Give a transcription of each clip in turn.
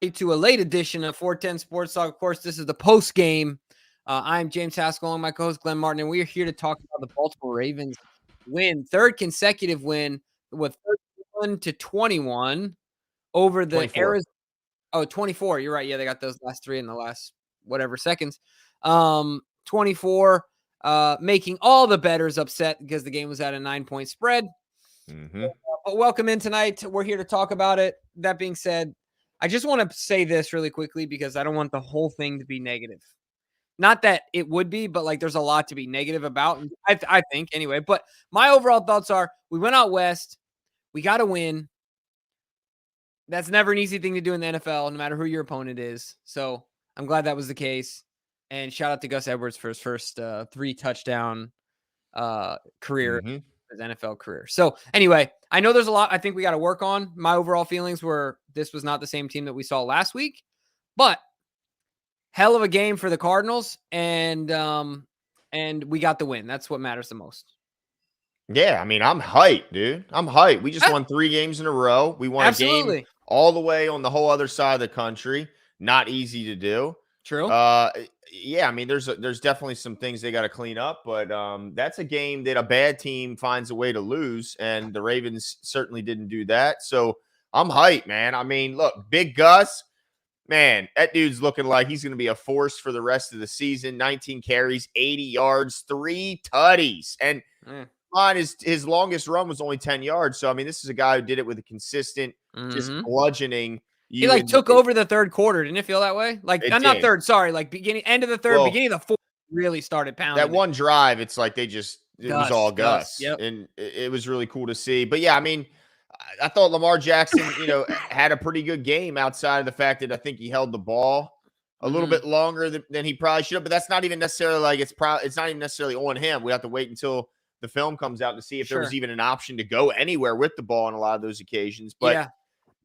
To a late edition of 410 Sports Talk. Of course, this is the post game. I'm James Haskell and my co-host Glenn Martin, and we are here to talk about the Baltimore Ravens win, third consecutive win with 31-21 over the 24. Arizona. Oh, 24. You're right. Yeah, they got those last three in the last whatever seconds. 24, making all the bettors upset because the game was at a 9-point spread. Mm-hmm. But welcome in tonight. We're here to talk about it. That being said, I just want to say this really quickly because I don't want the whole thing to be negative. Not that it would be, but like there's a lot to be negative about, I think anyway. But my overall thoughts are we went out west. We got to win. That's never an easy thing to do in the NFL, no matter who your opponent is. So I'm glad that was the case. And shout out to Gus Edwards for his first 3-touchdown career. Mm-hmm. His NFL career. So anyway, I know there's a lot I think we got to work on. My overall feelings were this was not the same team that we saw last week, but hell of a game for the Cardinals, and we got the win. That's what matters the most. Yeah, I mean, I'm hyped, dude. I'm hyped. We just won 3 games in a row. We won a game all the way on the whole other side of the country. Not easy to do. True. Yeah, I mean, there's definitely some things they got to clean up, but that's a game that a bad team finds a way to lose, and the Ravens certainly didn't do that. So I'm hyped, man. I mean, look, Big Gus, man, that dude's looking like he's going to be a force for the rest of the season. 19 carries, 80 yards, 3 tutties, and on his longest run was only 10 yards. So I mean, this is a guy who did it with a consistent, just bludgeoning. He like took over the third quarter. Didn't it feel that way? Like not third, sorry. Like end of the third, beginning of the fourth, really started pounding. That one drive, it's like it was all Gus. Yep. And it was really cool to see. But yeah, I mean, I thought Lamar Jackson, had a pretty good game outside of the fact that I think he held the ball a little bit longer than he probably should have. But that's not even necessarily like it's not even necessarily on him. We have to wait until the film comes out to see if there was even an option to go anywhere with the ball on a lot of those occasions. But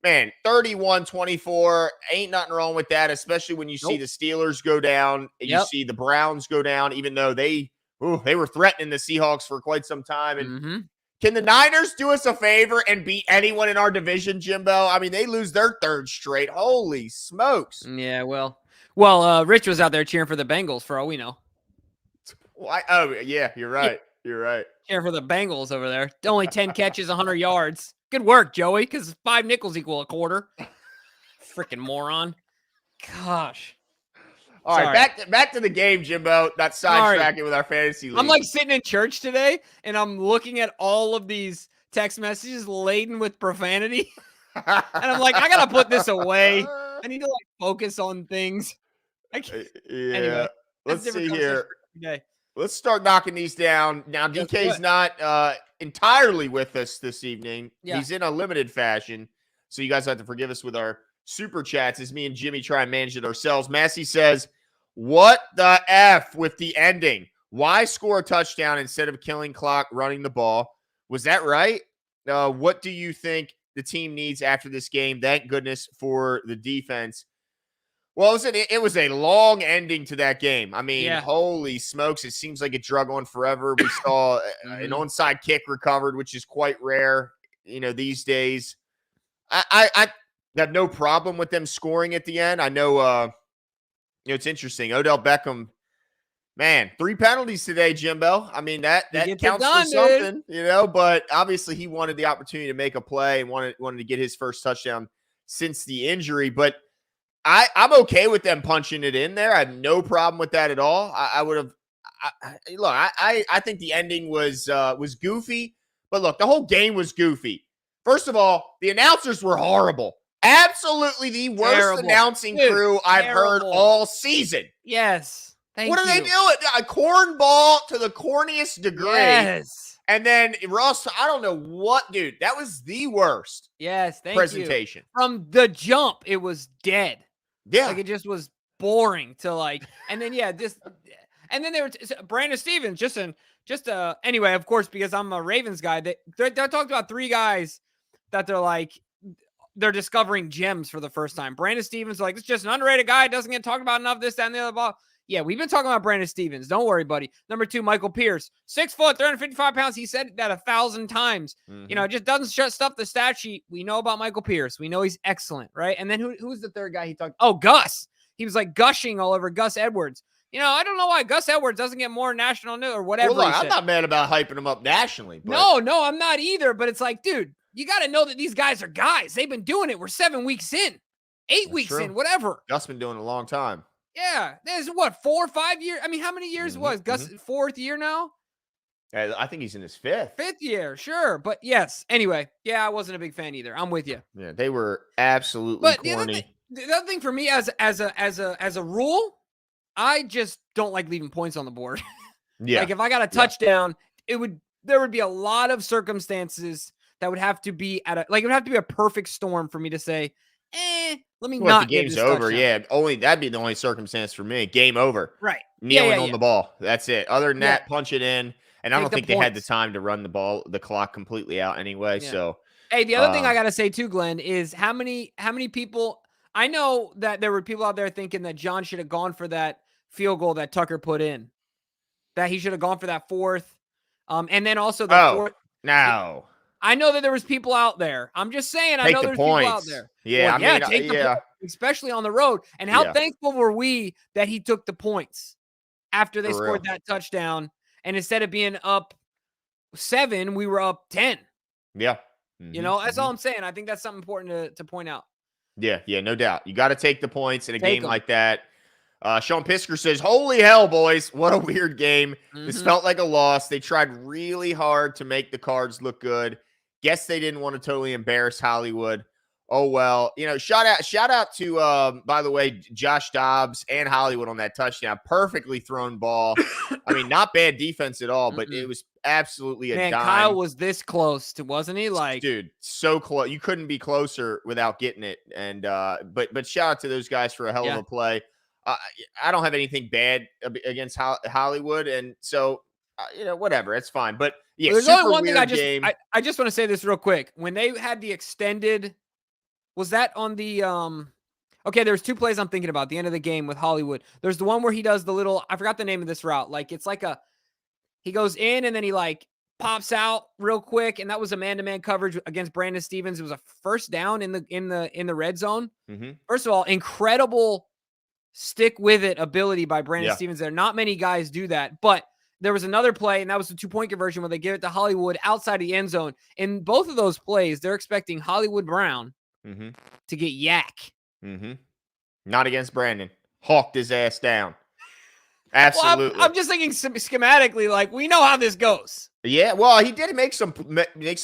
man, 31-24, ain't nothing wrong with that, especially when you see the Steelers go down and you see the Browns go down, even though they were threatening the Seahawks for quite some time. And can the Niners do us a favor and beat anyone in our division, Jimbo? I mean, they lose their third straight. Holy smokes. Yeah, well, Rich was out there cheering for the Bengals for all we know. Oh, yeah, you're right. You're right. Cheering for the Bengals over there. Only 10 catches, 100 yards. Good work, Joey, because 5 nickels equal a quarter. Freaking moron. Gosh. All right, back to the game, Jimbo. Not sidetracking with our fantasy league. I'm like sitting in church today, and I'm looking at all of these text messages laden with profanity. And I'm like, I got to put this away. I need to like focus on things. Anyway, let's see here. Let's start knocking these down. Now, DK's not entirely with us this evening. Yeah. He's in a limited fashion. So you guys have to forgive us with our super chats as me and Jimmy try and manage it ourselves. Massey says, what the F with the ending? Why score a touchdown instead of killing clock running the ball? Was that right? What do you think the team needs after this game? Thank goodness for the defense. Well, it was a long ending to that game. I mean, holy smokes. It seems like it drug on forever. We saw an onside kick recovered, which is quite rare, these days. I have no problem with them scoring at the end. I know, it's interesting. Odell Beckham, man, 3 penalties today, Jimbo. I mean, that counts for something, but obviously he wanted the opportunity to make a play and wanted to get his first touchdown since the injury. But I'm okay with them punching it in there. I have no problem with that at all. I would have. Look, I think the ending was goofy, but look, the whole game was goofy. First of all, the announcers were horrible. Absolutely the worst announcing crew I've heard all season. Yes. What are they doing? A cornball to the corniest degree. Yes. And then Ross, I don't know what, dude. That was the worst. Yes, presentation. From the jump, it was dead. Yeah. Like it just was boring to and then and then they were Brandon Stevens anyway, of course, because I'm a Ravens guy, they talked about 3 guys that they're discovering gems for the first time. Brandon Stevens, it's just an underrated guy, doesn't get talked about enough, this, that, and the other ball. Yeah, we've been talking about Brandon Stevens. Don't worry, buddy. Number 2, Michael Pierce. 6 foot, 355 pounds. He said that 1,000 times. Mm-hmm. It just doesn't shut stuff the stat sheet. We know about Michael Pierce. We know he's excellent, right? And then who's the third guy he talked? Oh, Gus. He was like gushing all over Gus Edwards. I don't know why Gus Edwards doesn't get more national news or whatever. Well, look, I'm not mad about hyping him up nationally. But... No, I'm not either. But it's like, dude, you got to know that these guys are guys. They've been doing it. We're 7 weeks in, 8 weeks in, whatever. Gus been doing it a long time. Yeah, there's what, 4 or 5 years? I mean, how many years was Gus? 4th year now? I think he's in his 5th. 5th year, sure. But yes, anyway, yeah, I wasn't a big fan either. I'm with you. Yeah, they were absolutely corny. The other thing for me as a rule, I just don't like leaving points on the board. Yeah. Like if I got a touchdown, there would be a lot of circumstances that would have to be it would have to be a perfect storm for me to say, let me not the game's get this over. touchdown. Yeah, that'd be the only circumstance for me. Game over. Right. Kneeling on the ball. That's it. Other than that, punch it in. And I don't think they had the time to run the clock completely out anyway. Yeah. So, hey, the other thing I gotta say too, Glenn, is how many people. I know that there were people out there thinking that John should have gone for that field goal that Tucker put in. That he should have gone for that 4th. And then also the 4th. No. I know that there was people out there. I'm just saying, I know there's people out there. Yeah, well, take the points, especially on the road. And how thankful were we that he took the points after they scored that touchdown. And instead of being up 7, we were up 10. Yeah. That's all I'm saying. I think that's something important to point out. Yeah, no doubt. You got to take the points in a game like that. Sean Pisker says, holy hell, boys. What a weird game. This felt like a loss. They tried really hard to make the Cards look good. Guess they didn't want to totally embarrass Hollywood. Oh, well, shout out to, by the way, Josh Dobbs and Hollywood on that touchdown. Perfectly thrown ball. I mean, not bad defense at all, but it was absolutely a dime. Kyle was this close to, wasn't he? Like, dude, so close. You couldn't be closer without getting it. And, but shout out to those guys for a hell of a play. I don't have anything bad against Hollywood. And so, whatever, it's fine. But yeah, there's only one thing I just want to say this real quick. When they had the extended, was that on the okay, there's 2 plays I'm thinking about. The end of the game with Hollywood. There's the one where he does the little, I forgot the name of this route. Like it's like he goes in and then he like pops out real quick, and that was a man-to-man coverage against Brandon Stevens. It was a first down in the red zone. First of all, incredible stick with it ability by Brandon Stevens there. Not many guys do that, but there was another play, and that was the 2-point conversion where they give it to Hollywood outside the end zone. In both of those plays, they're expecting Hollywood Brown to get yak. Not against Brandon. Hawked his ass down. Absolutely. Well, I'm just thinking schematically, like, we know how this goes. Yeah, well, he did make some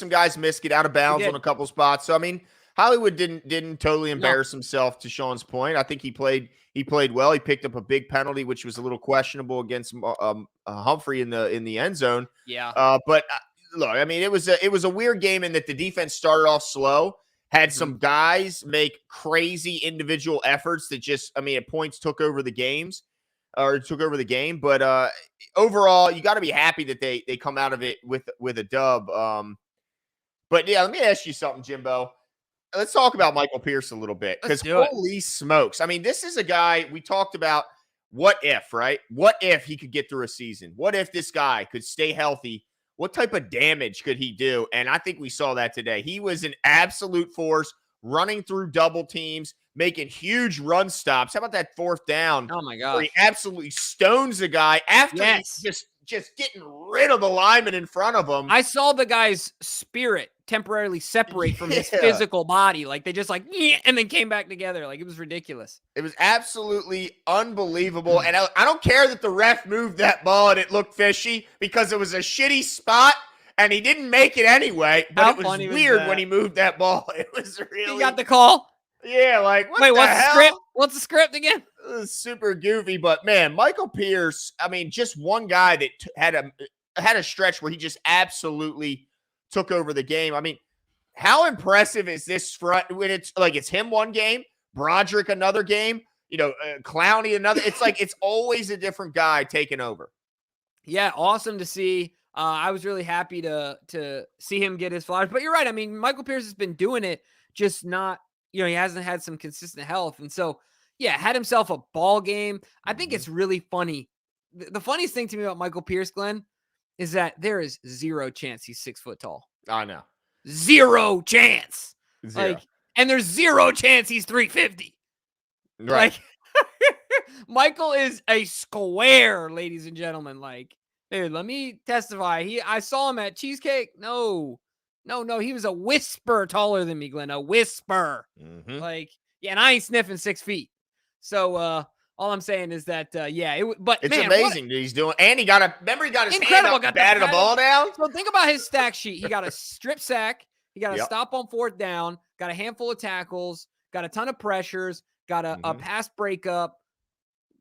guys miss, get out of bounds on a couple spots. So, I mean, Hollywood didn't totally embarrass himself, to Sean's point. I think he played well. He picked up a big penalty, which was a little questionable against Humphrey in the end zone. Yeah. But look, I mean, it was a weird game in that the defense started off slow, had some guys make crazy individual efforts that just, I mean, at points took over the game. But overall, you got to be happy that they come out of it with a dub. But yeah, let me ask you something, Jimbo. Let's talk about Michael Pierce a little bit, because holy smokes. I mean, this is a guy we talked about. What if, right? What if he could get through a season? What if this guy could stay healthy? What type of damage could he do? And I think we saw that today. He was an absolute force, running through double teams, making huge run stops. How about that 4th down? Oh, my God. Where he absolutely stones a guy after he's just getting rid of the lineman in front of him. I saw the guy's spirit temporarily separate from his physical body. Like, they just like, and then came back together. Like, it was ridiculous. It was absolutely unbelievable. And I don't care that the ref moved that ball and it looked fishy, because it was a shitty spot and he didn't make it anyway. But it was weird when he moved that ball. It was really. He got the call? Yeah, like, what's the script? What's the script again? It was super goofy, but man, Michael Pierce, I mean, just one guy that had a stretch where he just absolutely took over the game. I mean, how impressive is this front when it's like it's him one game, Broderick another game, Clowney another. It's like it's always a different guy taking over. Yeah, awesome to see. I was really happy to see him get his flowers. But you're right. I mean, Michael Pierce has been doing it, just not. He hasn't had some consistent health. And so, had himself a ball game. I think Mhm. it's really funny. The funniest thing to me about Michael Pierce, Glenn, is that there is zero chance he's 6 foot tall. I know. Zero chance. Zero. And there's zero chance he's 350. Right. Michael is a square, ladies and gentlemen. Dude, let me testify. I saw him at Cheesecake. No, he was a whisper taller than me, Glenn. A whisper. Mm-hmm. And I ain't sniffing 6 feet. So, all I'm saying is that, it's amazing that he's doing, and he got his hand up, batted a ball down. So think about his stack sheet. He got a strip sack. He got a stop on 4th down, got a handful of tackles, got a ton of pressures, got a pass breakup.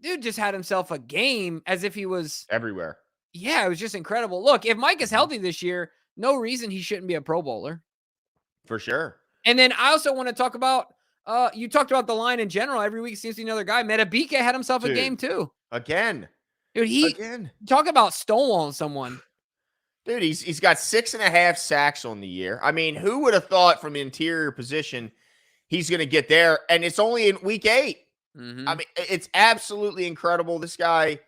Dude just had himself a game as if he was everywhere. Yeah, it was just incredible. Look, if Mike is healthy this year, no reason he shouldn't be a Pro Bowler. For sure. And then I also want to talk about, you talked about the line in general. Every week seems to be another guy. Metabike had himself a game too. Again. Dude, talk about stonewalling someone. Dude, he's got 6.5 sacks on the year. I mean, who would have thought from the interior position he's going to get there? And it's only in week 8. Mm-hmm. I mean, it's absolutely incredible. This guy,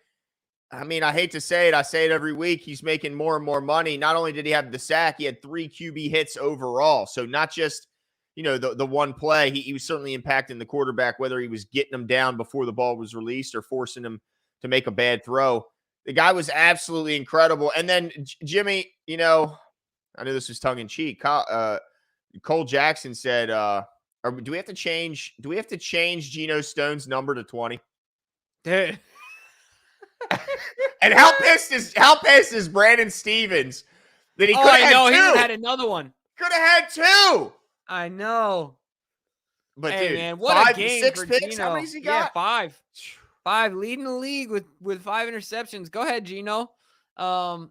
I mean, I hate to say it. I say it every week. He's making more and more money. Not only did he have the sack, he had 3 QB hits overall. So not just, the one play. He was certainly impacting the quarterback, whether he was getting him down before the ball was released or forcing him to make a bad throw. The guy was absolutely incredible. And then Jimmy, I know this was tongue in cheek. Cole Jackson said, do we have to change Geno Stone's number to 20? Dude. And how pissed is Brandon Stevens that he could have had 2? He would have had another one. Could have had 2. I know. But hey, dude, man, what 5, a game 6 for picks. Geno. How many's he got? Yeah, 5 leading the league with 5 interceptions. Go ahead, Geno. No,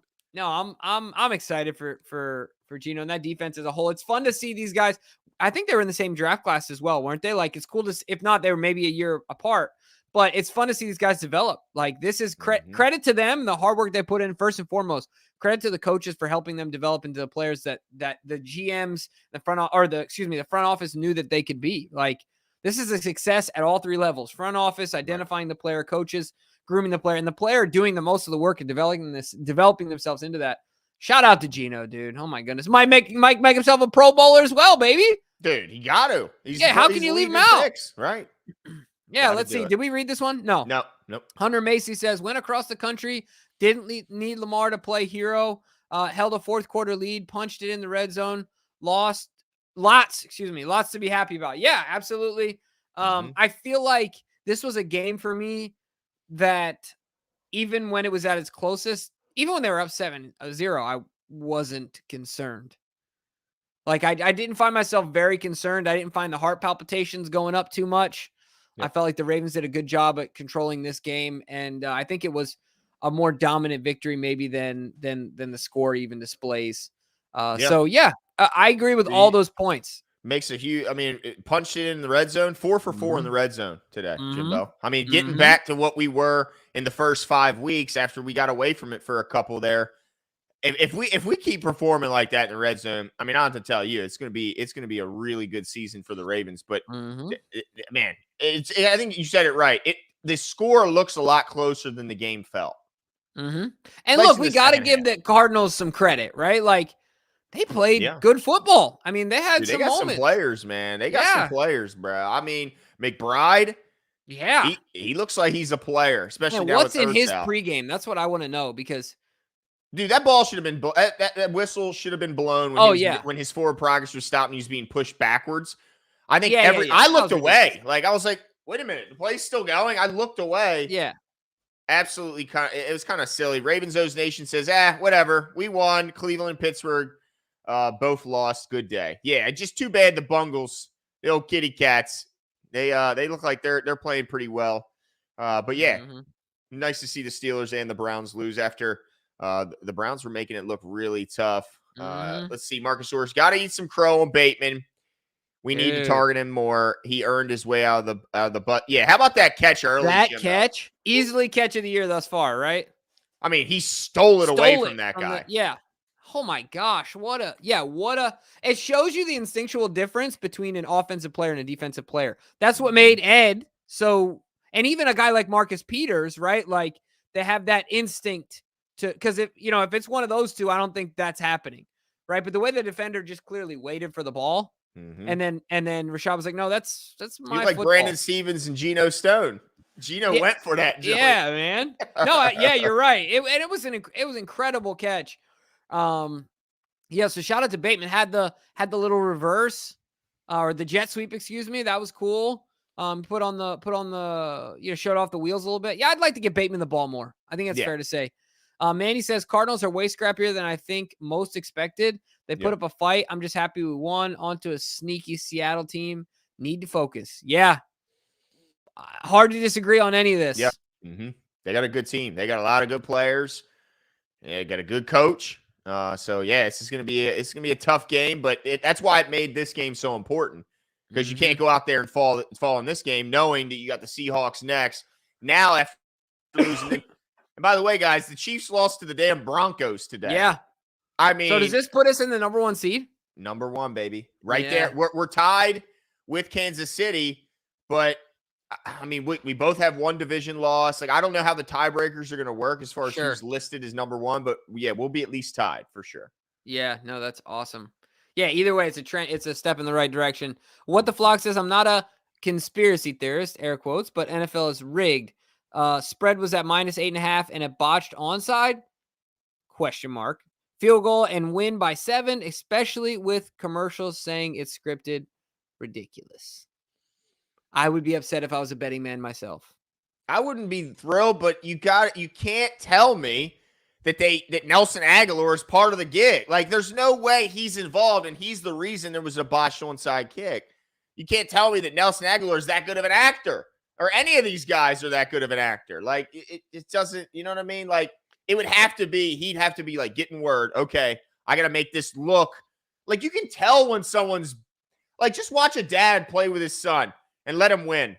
I'm excited for Geno and that defense as a whole. It's fun to see these guys. I think they were in the same draft class as well, weren't they? It's cool to, if not, they were maybe a year apart. But it's fun to see these guys develop. This is credit to them, the hard work they put in first and foremost. Credit to the coaches for helping them develop into the players that the GMs, the front office knew that they could be. This is a success at all 3 levels: front office, identifying the player, coaches grooming the player, and the player doing the most of the work and developing themselves into that. Shout out to Geno, dude. Oh my goodness. Might make himself a Pro Bowler as well, baby. Dude, he got to. How can you leave him out? Right. Yeah, let's see. Did we read this one? No. Nope. Hunter Macy says, went across the country, didn't need Lamar to play hero, held a 4th quarter lead, punched it in the red zone, lots to be happy about. Yeah, absolutely. I feel like this was a game for me that even when it was at its closest, even when they were up 7-0, I wasn't concerned. I didn't find myself very concerned. I didn't find the heart palpitations going up too much. Yep. I felt like the Ravens did a good job at controlling this game, and I think it was a more dominant victory maybe than the score even displays. So I agree with all those points. Makes a huge. I mean, it punched it in the red zone, 4 for 4 in the red zone today, Jimbo. I mean, getting back to what we were in the first 5 weeks after we got away from it for a couple there. If we keep performing like that in the red zone, I mean, I don't have to tell you, it's gonna be a really good season for the Ravens. But man, I think you said it right. The score looks a lot closer than the game felt. And look, we got to give the Cardinals some credit, right? They played good football. I mean, they had some moments. Some players, man. They got some players, bro. I mean, McBride. Yeah, he looks like he's a player, especially now. What's in his pregame? That's what I want to know because. Dude, that ball should have been that whistle should have been blown when his forward progress was stopped and he was being pushed backwards. I think I looked away. I was like, wait a minute, the play's still going. I looked away. Yeah. Absolutely it was kind of silly. Ravens O's Nation says, whatever. We won. Cleveland, Pittsburgh, both lost. Good day. Yeah, just too bad the Bungles, the old kitty cats, they look like they're playing pretty well. But yeah, nice to see the Steelers and the Browns lose after the Browns were making it look really tough. Let's see. Marcus Orris got to eat some crow on Bateman. We need to target him more. He earned his way out of the butt. Yeah. How about that catch early? That catch, easily catch of the year thus far, right? I mean, he stole it away from that guy. Oh my gosh. It shows you the instinctual difference between an offensive player and a defensive player. That's what made Ed So, and even a guy like Marcus Peters, right? Like they have that instinct because if it's one of those two, I don't think that's happening, right? But the way the defender just clearly waited for the ball, and then Rashad was like, no, that's my You're like football. Brandon Stevens and Geno Stone. Geno went for that joint. Yeah, man. No, you're right. It was an incredible catch. Yeah, so shout out to Bateman. Had the little reverse or the jet sweep, excuse me. That was cool. Put on the showed off the wheels a little bit. Yeah, I'd like to give Bateman the ball more. I think that's fair to say. Manny says Cardinals are way scrappier than I think most expected. They put up a fight. I'm just happy we won. Onto a sneaky Seattle team. Need to focus. Yeah. Hard to disagree on any of this. Yeah. Mm-hmm. They got a good team. They got a lot of good players. They got a good coach. So yeah, it's gonna be a tough game, but that's why it made this game so important, because you can't go out there and fall in this game knowing that you got the Seahawks next. Now after losing, and by the way, guys, the Chiefs lost to the damn Broncos today. Yeah, I mean, so does this put us in the number 1 seed? Number 1, baby, right there. We're tied with Kansas City, but I mean, we both have one division loss. Like, I don't know how the tiebreakers are going to work as far as who's listed as number 1, but yeah, we'll be at least tied for sure. Yeah, no, that's awesome. Yeah, either way, it's a trend. It's a step in the right direction. What the Flock says, I'm not a conspiracy theorist, air quotes, but NFL is rigged. Spread was at -8.5 and a botched onside? ? Field goal and win by 7, especially with commercials saying it's scripted. Ridiculous. I would be upset if I was a betting man myself. I wouldn't be thrilled, but you can't tell me that Nelson Aguilar is part of the gig. Like, there's no way he's involved and he's the reason there was a botched onside kick. You can't tell me that Nelson Aguilar is that good of an actor, or any of these guys are that good of an actor. Like, it doesn't, you know what I mean? Like, he'd have to be like getting word, okay, I got to make this look like, you can tell when someone's like, just watch a dad play with his son and let him win.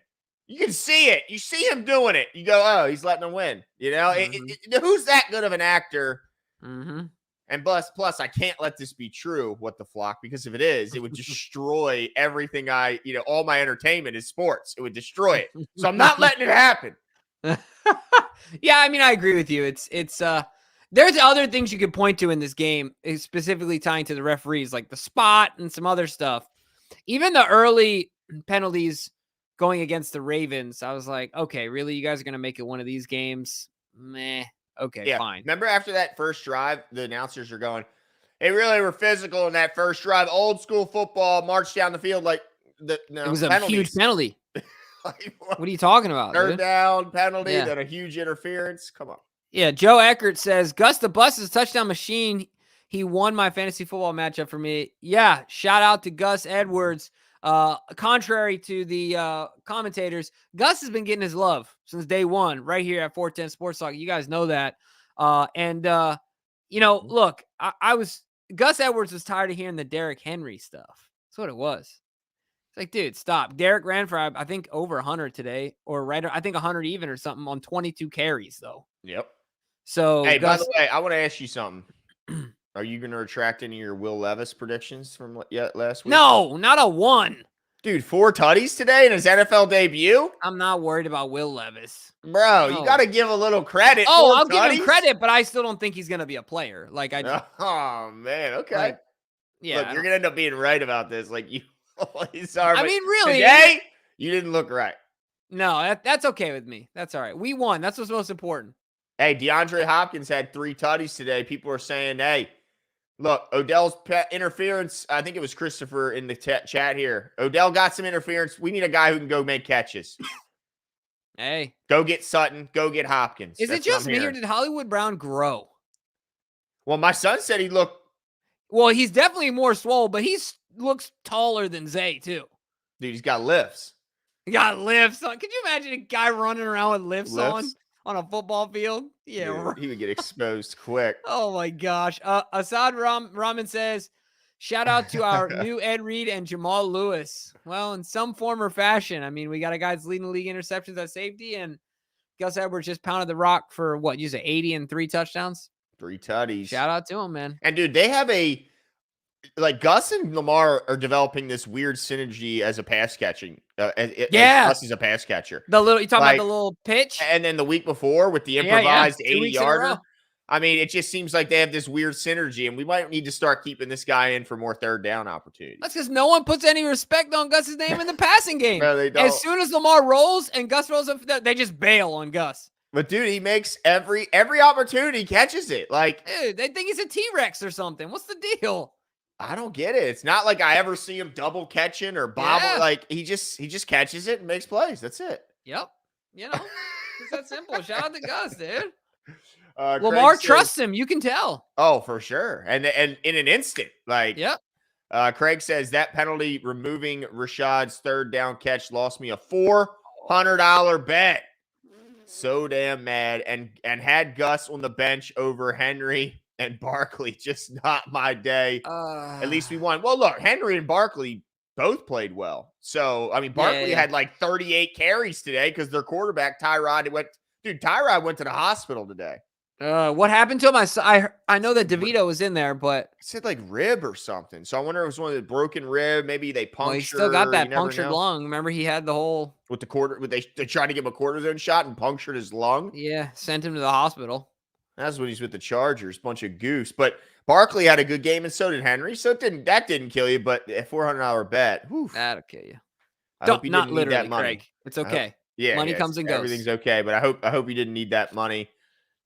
You can see it. You see him doing it. You go, oh, he's letting him win. You know, who's that good of an actor? Mm-hmm. And plus, I can't let this be true, what the Flock, because if it is, it would destroy everything all my entertainment is sports. It would destroy it. So I'm not letting it happen. Yeah, I mean, I agree with you. It's there's other things you could point to in this game, specifically tying to the referees, like the spot and some other stuff. Even the early penalties going against the Ravens, I was like, okay, really? You guys are going to make it one of these games? Meh. Okay, fine. Remember after that first drive, the announcers are going, they really were physical in that first drive. Old school football, march down the field like it was a huge penalty. What are you talking about? Third down penalty, then a huge interference. Come on. Yeah, Joe Eckert says, Gus the Bus is a touchdown machine. He won my fantasy football matchup for me. Yeah, shout out to Gus Edwards. Contrary to the commentators, Gus has been getting his love since day one right here at 410 Sports Talk. You guys know that. Look, Gus Edwards was tired of hearing the Derrick Henry stuff. That's what it was. It's like, dude, stop. Derrick ran for, I think, over 100 today, I think 100 even or something on 22 carries, though. Yep. So, hey, Gus, by the way, I want to ask you something. Are you going to retract any of your Will Levis predictions from last week? No, not a one. Dude, 4 tutties today in his NFL debut? I'm not worried about Will Levis. Bro, you got to give a little credit. Oh, I'll give him credit, but I still don't think he's going to be a player. Like Oh, man. Okay. Like, yeah. Look, you're going to end up being right about this. Like, you always are. I mean, really. Today, you didn't look right. No, that's okay with me. That's all right. We won. That's what's most important. Hey, DeAndre Hopkins had 3 tutties today. People are saying, hey, look, Odell's interference. I think it was Christopher in the chat here. Odell got some interference. We need a guy who can go make catches. Hey. Go get Sutton. Go get Hopkins. Is it just me or did Hollywood Brown grow? Well, my son said he looked. Well, he's definitely more swole, but he looks taller than Zay, too. Dude, he's got lifts. He got lifts on. Could you imagine a guy running around with lifts? On a football field? Yeah. Dude, he would get exposed quick. Oh, my gosh. Assad Rahman says, shout out to our new Ed Reed and Jamal Lewis. Well, in some form or fashion. I mean, we got a guy that's leading the league interceptions at safety, and Gus Edwards just pounded the rock for, what, you say 80 and 3 touchdowns? 3 tutties. Shout out to him, man. And, dude, they have like Gus and Lamar are developing this weird synergy as a pass catching. As Gus is a pass catcher. You talking about the little pitch? And then the week before with the improvised 80-yarder. I mean, it just seems like they have this weird synergy, and we might need to start keeping this guy in for more third down opportunities. That's because no one puts any respect on Gus's name in the passing game. No, they don't. As soon as Lamar rolls and Gus rolls up, they just bail on Gus. But dude, he makes every opportunity, catches it. Like, dude, they think he's a T-Rex or something. What's the deal? I don't get it. It's not like I ever see him double catching or bobble. Yeah. Like he just catches it and makes plays. That's it. Yep. It's that simple. Shout out to Gus, dude. Lamar trusts him. You can tell. Oh, for sure. And in an instant, like, yep. Craig says that penalty removing Rashad's third down catch lost me a $400 bet. So damn mad. And had Gus on the bench over Henry and Barkley. Just not my day. At least we won. Well, look, Henry and Barkley both played well. So, I mean, Barkley had like 38 carries today because their quarterback, Tyrod, went to the hospital today. What happened to him? I know that DeVito was in there, but it said like rib or something. So I wonder if it was one of the broken rib. Maybe they punctured. Well, he still got that punctured lung. Remember, he had the whole with the quarter. They tried to give him a cortisone shot and punctured his lung. Yeah, sent him to the hospital. That's when he's with the Chargers. Bunch of goose. But Barkley had a good game, and so did Henry. So that didn't kill you, but a $400 bet. Whew. That'll kill you. I hope you not didn't need that money. Craig. It's okay. Money comes and goes. Everything's okay, but I hope you didn't need that money.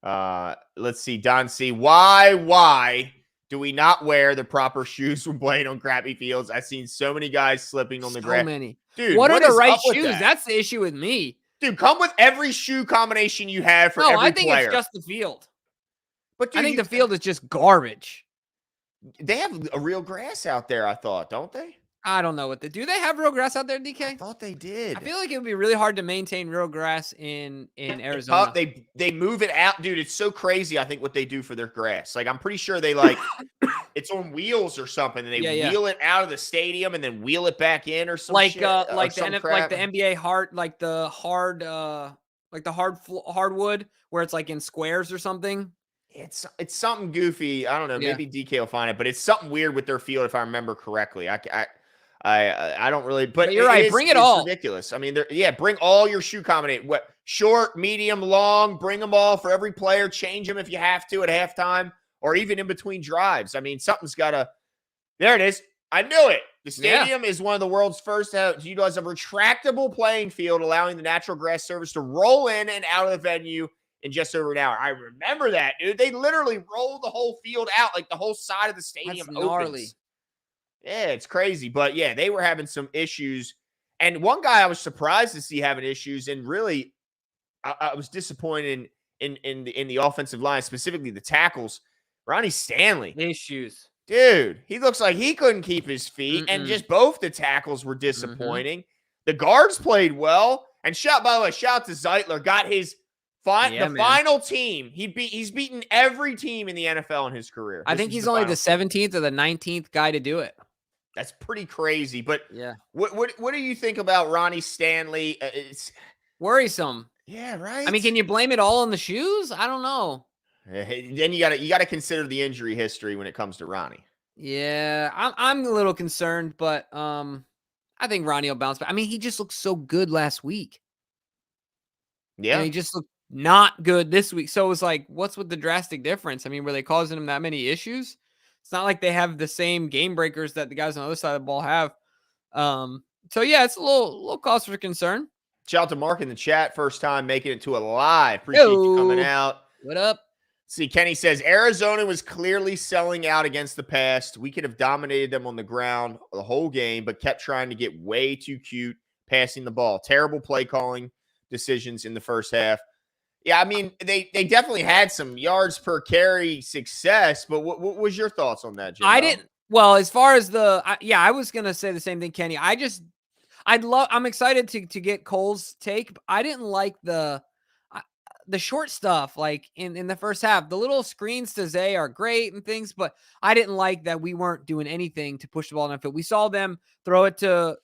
Let's see. Don C. Why do we not wear the proper shoes when playing on crappy fields? I've seen so many guys slipping on the grass. So many. Dude, what are the right shoes? That's the issue with me. Dude, come with every shoe combination you have for every player. No, I think it's just the field. But dude, I think the field is just garbage. They have a real grass out there, I thought, don't they? I don't know what they do. They have real grass out there, DK? I thought they did. I feel like it would be really hard to maintain real grass in Arizona. They move it out, dude. It's so crazy. I think what they do for their grass. Like I'm pretty sure they like it's on wheels or something, and they wheel it out of the stadium and then wheel it back in or something. Like the NBA hardwood where it's like in squares or something. It's something goofy. I don't know. Maybe DK will find it, but it's something weird with their field if I remember correctly. I don't really, but you're right. Bring it all. Ridiculous. I mean, bring all your shoe combination. What short, medium, long. Bring them all for every player. Change them if you have to at halftime or even in between drives. I mean, something's got to. There it is. I knew it. The stadium is one of the world's first to utilize a retractable playing field, allowing the natural grass surface to roll in and out of the venue in just over an hour. I remember that, dude. They literally rolled the whole field out, like the whole side of the stadium. That's gnarly. Yeah, it's crazy. But yeah, they were having some issues. And one guy I was surprised to see having issues, and really I was disappointed in the offensive line, specifically the tackles. Ronnie Stanley. Issues. Dude, he looks like he couldn't keep his feet. And just both the tackles were disappointing. The guards played well. And by the way, shout out to Zeitler. Got his final team. He's beaten every team in the NFL in his career. I think he's only the 17th or the 19th guy to do it. That's pretty crazy. But yeah, what do you think about Ronnie Stanley? It's worrisome. Yeah, right. I mean, can you blame it all on the shoes? I don't know. Then you got to consider the injury history when it comes to Ronnie. Yeah, I'm a little concerned, but I think Ronnie will bounce back. I mean, he just looked so good last week. Yeah, and he just looked not good this week. So it was like, what's with the drastic difference? I mean, were they causing him that many issues? It's not like they have the same game breakers that the guys on the other side of the ball have. So yeah, it's a little cause for concern. Shout out to Mark in the chat, first time making it to a live. Appreciate you coming out. What up? See, Kenny says Arizona was clearly selling out against the pass. We could have dominated them on the ground the whole game, but kept trying to get way too cute passing the ball. Terrible play calling decisions in the first half. Yeah, I mean, they definitely had some yards per carry success, but what was your thoughts on that, Jim? Well, as far as I was going to say the same thing, Kenny. I'm excited to get Cole's take. But I didn't like the short stuff, like in the first half. The little screens to Zay are great and things, but I didn't like that we weren't doing anything to push the ball downfield. We saw them throw it to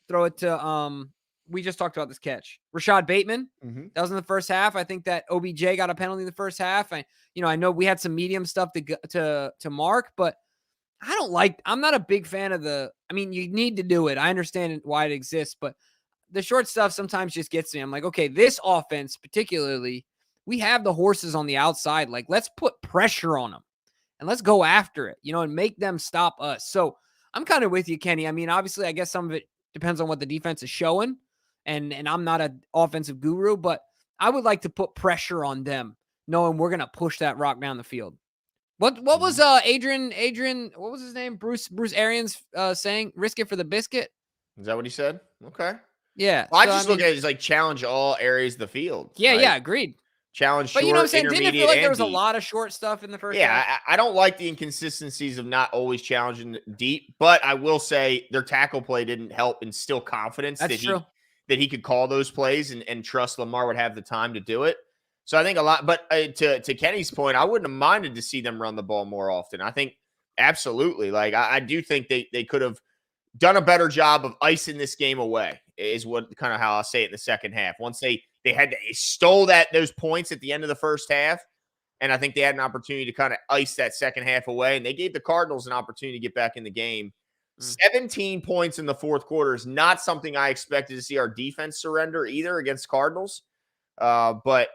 we just talked about this catch. Rashad Bateman. Mm-hmm. That was in the first half. I think that OBJ got a penalty in the first half. I know we had some medium stuff to mark, but I'm not a big fan of I mean, you need to do it. I understand why it exists, but the short stuff sometimes just gets me. I'm like, okay, this offense particularly, we have the horses on the outside. Like, let's put pressure on them and let's go after it, and make them stop us. So I'm kind of with you, Kenny. I mean, obviously, I guess some of it depends on what the defense is showing, and I'm not an offensive guru, but I would like to put pressure on them, knowing we're gonna push that rock down the field. What was Adrian, what was his name? Bruce Arians saying? Risk it for the biscuit. Is that what he said? Okay. Yeah. Well, I just look at it as like challenge all areas of the field. Yeah, agreed. Challenge short, but you know what I'm saying? Didn't it feel like there was deep. A lot of short stuff in the first half? Yeah, I don't like the inconsistencies of not always challenging deep, but I will say their tackle play didn't help instill confidence that he could call those plays and trust Lamar would have the time to do it. So I think a lot, but to Kenny's point, I wouldn't have minded to see them run the ball more often. I think absolutely. Like I do think they could have done a better job of icing this game away is what kind of how I'll say it in the second half. Once they stole those points at the end of the first half, and I think they had an opportunity to kind of ice that second half away, and they gave the Cardinals an opportunity to get back in the game. 17 points in the fourth quarter is not something I expected to see our defense surrender either against Cardinals. But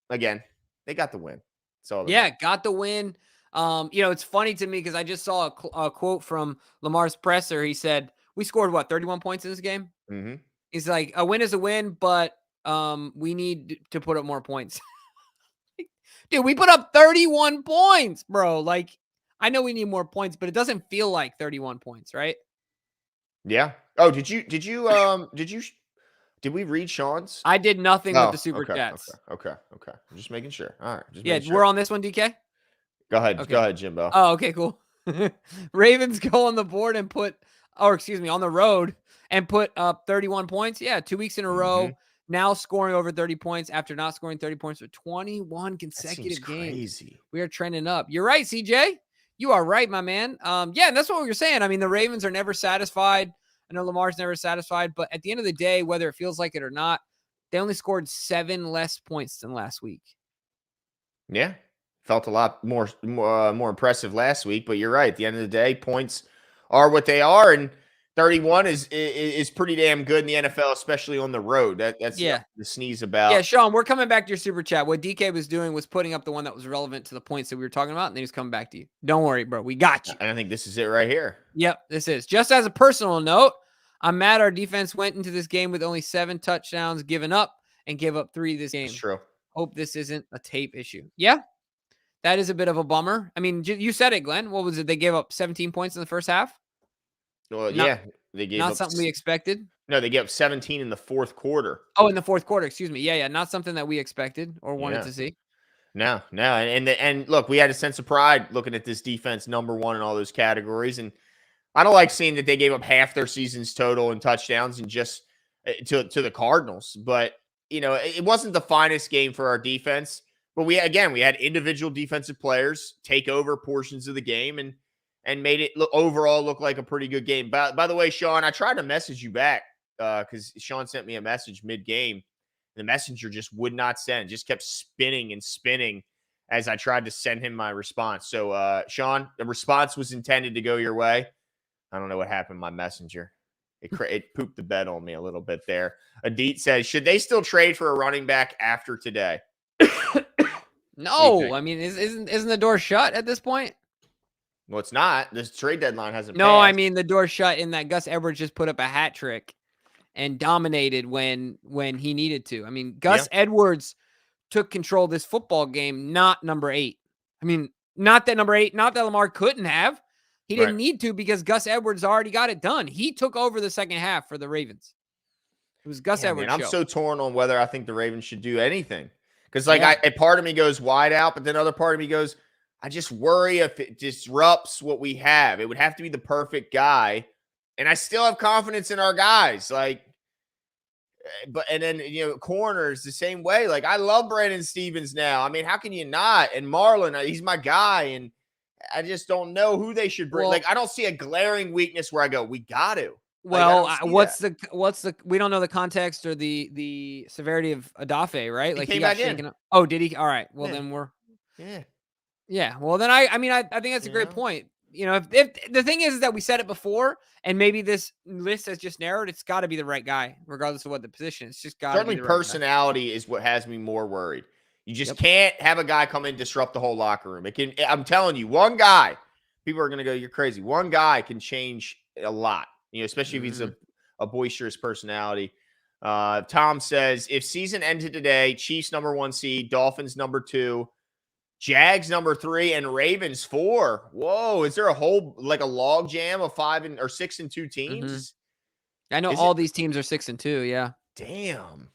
again, they got the win. Got the win. It's funny to me because I just saw a quote from Lamar's presser. He said, we scored 31 points in this game? Mm-hmm. He's like, a win is a win, but we need to put up more points. Dude, we put up 31 points, bro. Like, I know we need more points, but it doesn't feel like 31 points, right? Yeah. Oh, did we read Sean's? I did nothing with the super chats. Okay. I'm just making sure. All right. We're on this one, DK? Go ahead, Jimbo. Oh, okay, cool. Ravens go on the board and on the road and put up 31 points. Yeah, 2 weeks in a row. Now scoring over 30 points after not scoring 30 points for 21 consecutive games. Crazy. We are trending up. You're right, CJ. You are right, my man. And that's what we were saying. I mean, the Ravens are never satisfied. I know Lamar's never satisfied, but at the end of the day, whether it feels like it or not, they only scored 7 less points than last week. Yeah. Felt a lot more impressive last week, but you're right. At the end of the day, points are what they are, and 31 is pretty damn good in the NFL, especially on the road. That's the sneeze about. Yeah, Sean, we're coming back to your super chat. What DK was doing was putting up the one that was relevant to the points that we were talking about, and then he's coming back to you. Don't worry, bro. We got you. And I think this is it right here. Yep, this is. Just as a personal note, I'm mad our defense went into this game with only 7 touchdowns given up and gave up 3 this game. That's true. Hope this isn't a tape issue. Yeah, that is a bit of a bummer. I mean, you said it, Glenn. What was it? They gave up 17 points in the first half? Well, they gave not something we expected. No, they gave up 17 in the fourth quarter. Oh, in the fourth quarter, excuse me. Yeah, not something that we expected or wanted to see. No, and look, we had a sense of pride looking at this defense, number one in all those categories, and I don't like seeing that they gave up half their season's total in touchdowns and just to the Cardinals. But it wasn't the finest game for our defense. But we had individual defensive players take over portions of the game and made it overall look like a pretty good game. By the way, Sean, I tried to message you back because Sean sent me a message mid-game. The messenger just would not send, just kept spinning and spinning as I tried to send him my response. So, Sean, the response was intended to go your way. I don't know what happened to my messenger. It pooped the bed on me a little bit there. Adit says, should they still trade for a running back after today? No, I mean, isn't the door shut at this point? Well, it's not. This trade deadline hasn't No, passed. I mean, the door shut in that Gus Edwards just put up a hat trick and dominated when he needed to. I mean, Gus Edwards took control of this football game, not number 8. I mean, not that Lamar couldn't have. He didn't need to because Gus Edwards already got it done. He took over the second half for the Ravens. It was Gus Edwards' show. I'm so torn on whether I think the Ravens should do anything. Because, a part of me goes wide out, but then another part of me goes, I just worry if it disrupts what we have. It would have to be the perfect guy. And I still have confidence in our guys. And then, corners the same way. Like, I love Brandon Stevens now. I mean, how can you not? And Marlon, he's my guy. And I just don't know who they should bring. I don't see a glaring weakness where I go, we got to. Well, we don't know the context or the severity of Adafe, right? He got shaken up. Oh, did he? All right. Well, then we're. Yeah. Well, then I think that's a great point. if the thing is that we said it before, and maybe this list has just narrowed, it's got to be the right guy, regardless of what the position. It's just got to be the right guy. Personality is what has me more worried. You just can't have a guy come in and disrupt the whole locker room. I'm telling you, one guy, people are going to go, you're crazy. One guy can change a lot, especially if he's a boisterous personality. Tom says, if season ended today, Chiefs #1 seed, Dolphins #2, Jags #3, and Ravens 4. Whoa, is there a log jam of 6-2 teams? I know all these teams are 6-2. Yeah. Damn.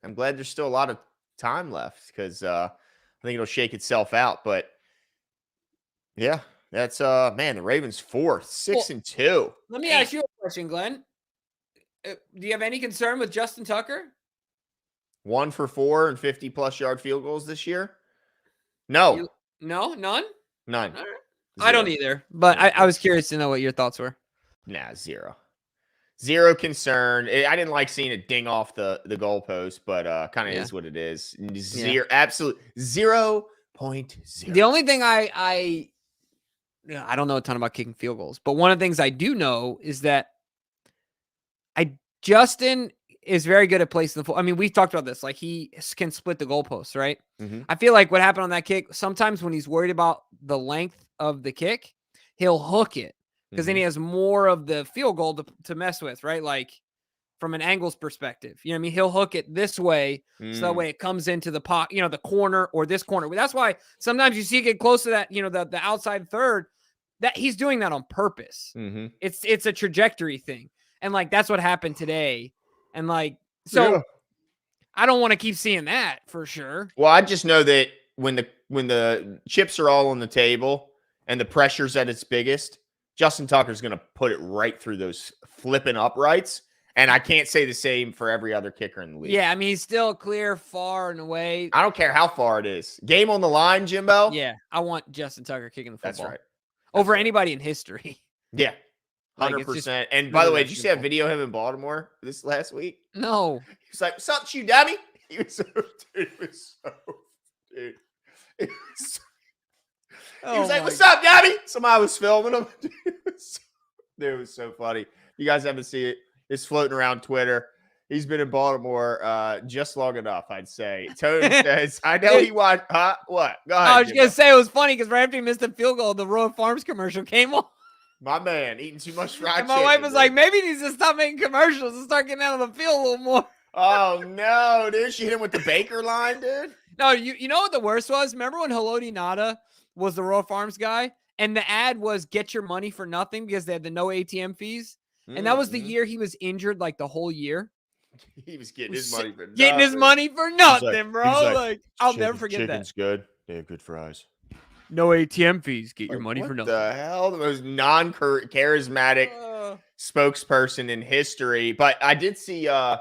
I'm glad there's still a lot of time left because I think it'll shake itself out. But yeah, that's the Ravens 4th, 6-2. Let me ask you a question, Glenn. Do you have any concern with Justin Tucker? 1 for 4 and 50+ yard field goals this year? No. None? None. Right. I don't either, but I was curious to know what your thoughts were. Nah, zero concern. I didn't like seeing it ding off the goalpost, but kind of is what it is. Absolute 0.0. The only thing I don't know a ton about kicking field goals, but one of the things I do know is that Justin is very good at placing the foot. I mean, we've talked about this. Like, he can split the goalposts, right? Mm-hmm. I feel like what happened on that kick, sometimes when he's worried about the length of the kick, he'll hook it because then he has more of the field goal to mess with, right? Like, from an angles perspective. You know what I mean? He'll hook it this way so that way it comes into the pocket, the corner or this corner. That's why sometimes you see it get close to that, the outside third, that he's doing that on purpose. Mm-hmm. It's a trajectory thing. And like, that's what happened today. And like, so I don't want to keep seeing that for sure. Well, I just know that when the chips are all on the table and the pressure's at its biggest, Justin Tucker's going to put it right through those flipping uprights. And I can't say the same for every other kicker in the league. Yeah, I mean, he's still clear, far and away. I don't care how far it is. Game on the line, Jimbo. Yeah, I want Justin Tucker kicking the football. That's right. Over anybody in history. Yeah. 100%. And by the way, did you see that video of him in Baltimore this last week? No. He's like, "What's up, you dummy?" He was so, dude. He was like, "What's up, dummy?" Somebody was filming him. Dude, it was so funny. You guys haven't seen it. It's floating around Twitter. He's been in Baltimore just long enough, I'd say. Tone says, I know he watched. Huh? What? Go ahead. I was going to say it was funny because right after he missed the field goal, the Royal Farms commercial came on. My man, eating too much fried chicken. My wife was like, maybe he needs to stop making commercials and start getting out of the field a little more. Oh, no, dude. She hit him with the Baker line, dude. No, you know what the worst was? Remember when Haloti Nada was the Royal Farms guy? And the ad was get your money for nothing because they had the no ATM fees. And that was the year he was injured, like the whole year. He was getting his money for nothing. Getting his money for nothing, bro. Like, I'll never forget that. Chicken's good. They have good fries. No ATM fees. Get your money for nothing. What the hell? The most non-charismatic spokesperson in history. But I did see did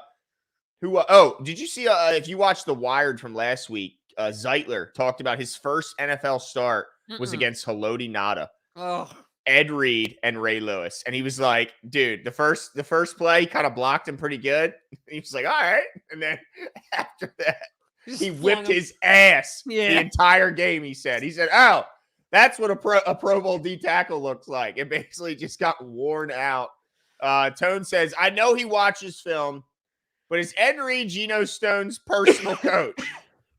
you see if you watched The Wired from last week, Zeitler talked about his first NFL start was against Haloti Nada. Oh. Ed Reed and Ray Lewis. And he was like, dude, the first play kind of blocked him pretty good. He was like, all right. And then after that, he whipped his ass the entire game, he said. He said, oh, that's what a Pro Bowl D tackle looks like. It basically just got worn out. Tone says, I know he watches film, but is Ed Reed Geno Stone's personal coach?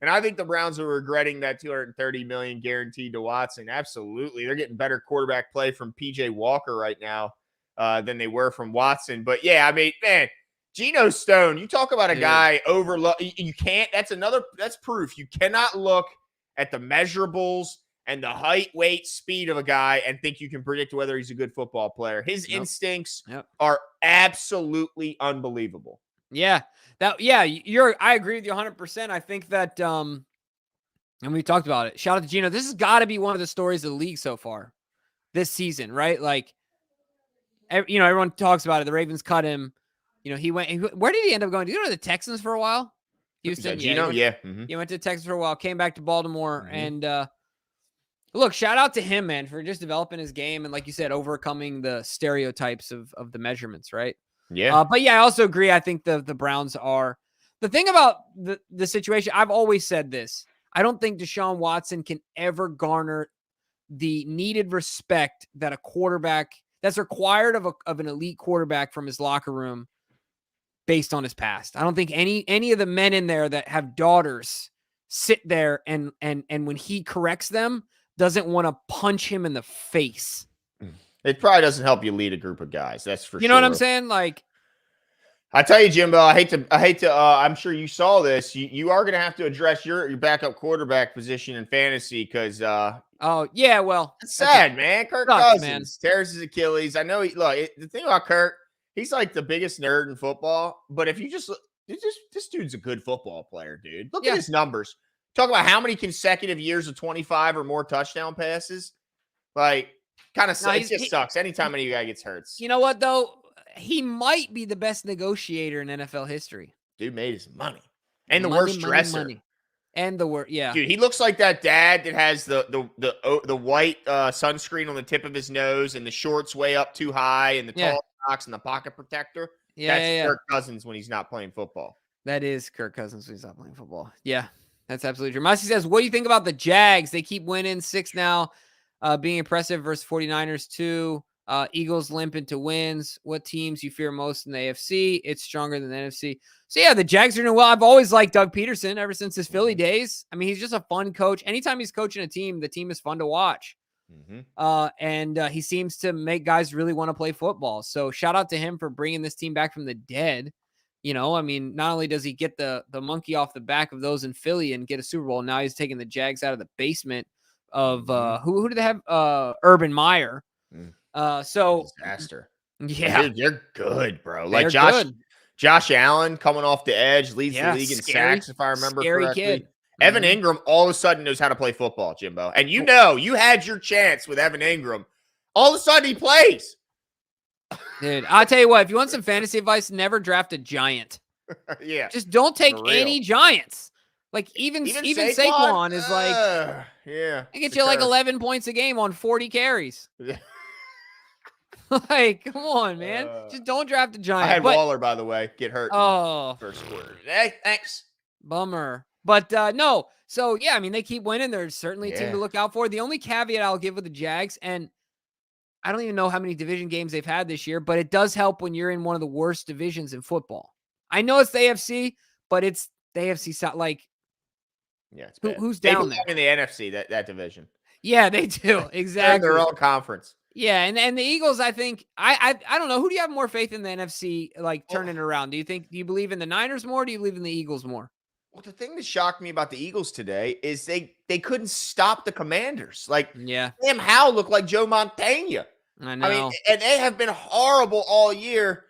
And I think the Browns are regretting that $230 million guaranteed to Watson. Absolutely. They're getting better quarterback play from PJ Walker right now than they were from Watson. But yeah, I mean, man, Geno Stone, you talk about a guy overlook. You can't, that's proof. You cannot look at the measurables and the height, weight, speed of a guy and think you can predict whether he's a good football player. His instincts are absolutely unbelievable. Yeah. I agree with you 100%. I think that, and we talked about it. Shout out to Geno. This has got to be one of the stories of the league so far this season, right? Like, everyone talks about it. The Ravens cut him. Where did he end up going? Did he go to the Texans for a while? Houston. Geno? Yeah. He went to the Texans for a while, came back to Baltimore. And, look, shout out to him, man, for just developing his game. And like you said, overcoming the stereotypes of the measurements, right? Yeah. But yeah, I also agree. I think the Browns are the thing about the situation. I've always said this. I don't think Deshaun Watson can ever garner the needed respect that a quarterback that's required of an elite quarterback from his locker room based on his past. I don't think any of the men in there that have daughters sit there and when he corrects them, doesn't want to punch him in the face. It probably doesn't help you lead a group of guys. That's for sure. You know what I'm saying? Like, I tell you, Jimbo, I hate to, I'm sure you saw this. You are going to have to address your backup quarterback position in fantasy because, oh yeah, well, it's sad, man. Kirk Cousins tears his Achilles. I know the thing about Kirk, he's like the biggest nerd in football, but if you just this dude's a good football player, dude. Look at his numbers. Talk about how many consecutive years of 25 or more touchdown passes. Like, kind of it just sucks. Anytime any guy gets hurt. You know what, though? He might be the best negotiator in NFL history. Dude made his money. And the worst dresser. And the worst, yeah. Dude, he looks like that dad that has the white sunscreen on the tip of his nose and the shorts way up too high and the tall socks and the pocket protector. That's Kirk Cousins when he's not playing football. That is Kirk Cousins when he's not playing football. Yeah, that's absolutely true. Mossy says, what do you think about the Jags? They keep winning 6 now, being impressive versus 49ers 2. Eagles limp into wins. What teams you fear most in the AFC? It's stronger than the NFC. So, yeah, the Jags are doing well. I've always liked Doug Peterson ever since his Philly days. I mean, he's just a fun coach. Anytime he's coaching a team, the team is fun to watch. And he seems to make guys really want to play football. So shout out to him for bringing this team back from the dead. You know, I mean, not only does he get the monkey off the back of those in Philly and get a Super Bowl, now he's taking the Jags out of the basement of who do they have? Urban Meyer. So disaster. Yeah, they're good, bro. Like Josh Allen coming off the edge leads the league in sacks, if I remember correctly. Kid. Evan Ingram all of a sudden knows how to play football, Jimbo. And you had your chance with Evan Ingram. All of a sudden he plays. Dude, I'll tell you what, if you want some fantasy advice, never draft a giant. Yeah. Just don't take any giants. Like even Saquon is like, I get you like 11 points a game on 40 carries. Like, come on, man. Just don't draft a giant. I had Waller, by the way, get hurt. First quarter. Hey, thanks. Bummer. But no. So yeah, I mean, they keep winning. They're certainly a team to look out for. The only caveat I'll give with the Jags, and I don't even know how many division games they've had this year, but it does help when you're in one of the worst divisions in football. I know it's the AFC, but it's the AFC side. Like, it's who's down there in the NFC? That division. Yeah, they do exactly. They're their own conference. Yeah, and the Eagles, I think, I don't know. Who do you have more faith in the NFC, like, turning it around? Do you believe in the Niners more, or do you believe in the Eagles more? Well, the thing that shocked me about the Eagles today is they couldn't stop the Commanders. Like, Sam Howell looked like Joe Montana. I know. I mean, and they have been horrible all year.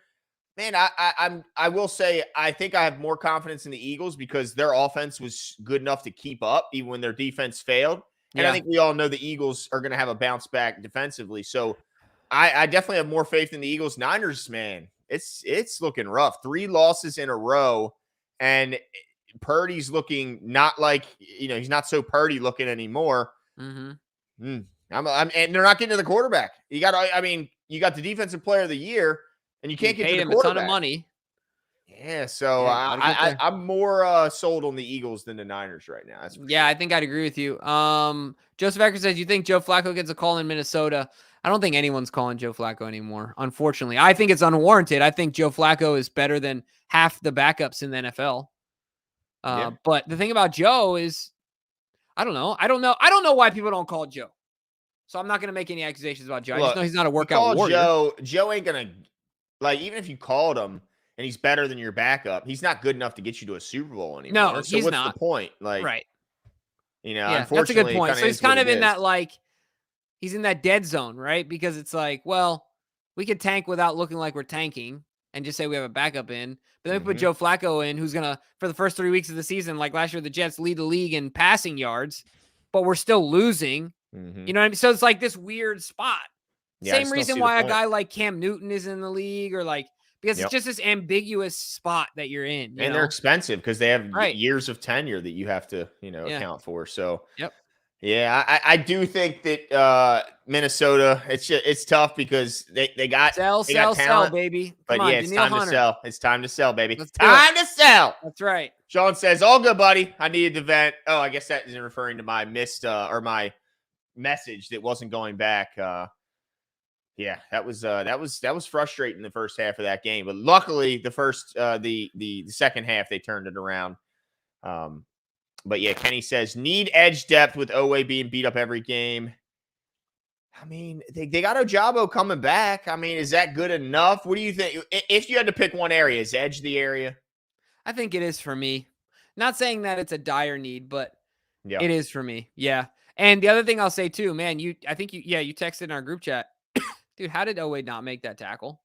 Man, I will say I think I have more confidence in the Eagles because their offense was good enough to keep up even when their defense failed. And I think we all know the Eagles are going to have a bounce back defensively. So I definitely have more faith in the Eagles. Niners, man, it's looking rough. 3 losses in a row. And Purdy's looking not like, he's not so Purdy looking anymore. And they're not getting to the quarterback. You got the defensive player of the year and you can't get to the quarterback. A ton of money. Yeah, so I'm more sold on the Eagles than the Niners right now. I think I'd agree with you. Joseph Ecker says, you think Joe Flacco gets a call in Minnesota? I don't think anyone's calling Joe Flacco anymore, unfortunately. I think it's unwarranted. I think Joe Flacco is better than half the backups in the NFL. But the thing about Joe is, I don't know. I don't know why people don't call Joe. So I'm not going to make any accusations about Joe. I just know he's not a workout warrior. Joe ain't going to, like, even if you called him, and he's better than your backup, he's not good enough to get you to a Super Bowl anymore. No, so he's what's not. The point? Like, right. Unfortunately, that's a good point. So he's kind of in that, like, he's in that dead zone, right? Because it's like, well, we could tank without looking like we're tanking and just say we have a backup in. But then we put Joe Flacco in, who's going to, for the first 3 weeks of the season, like last year, the Jets lead the league in passing yards, but we're still losing. You know what I mean? So it's like this weird spot. Same reason why a guy like Cam Newton is in the league, or like, because it's just this ambiguous spot that you're in. And they're expensive because they have years of tenure that you have to, account for. So, I do think that Minnesota, it's tough because they got sell, baby. Come on, it's time to sell. It's time to sell, baby. It's time to sell. That's right. Sean says, all good, buddy. I needed to vent. Oh, I guess that isn't referring to my missed or my message that wasn't going back. Yeah, that was frustrating the first half of that game, but luckily the second half they turned it around. But yeah, Kenny says need edge depth with Oweh being beat up every game. I mean, they got Ojabo coming back. I mean, is that good enough? What do you think? If you had to pick one area, is edge the area? I think it is for me. Not saying that it's a dire need, but it is for me. Yeah. And the other thing I'll say too, man, you texted in our group chat. Dude, how did Oweh not make that tackle?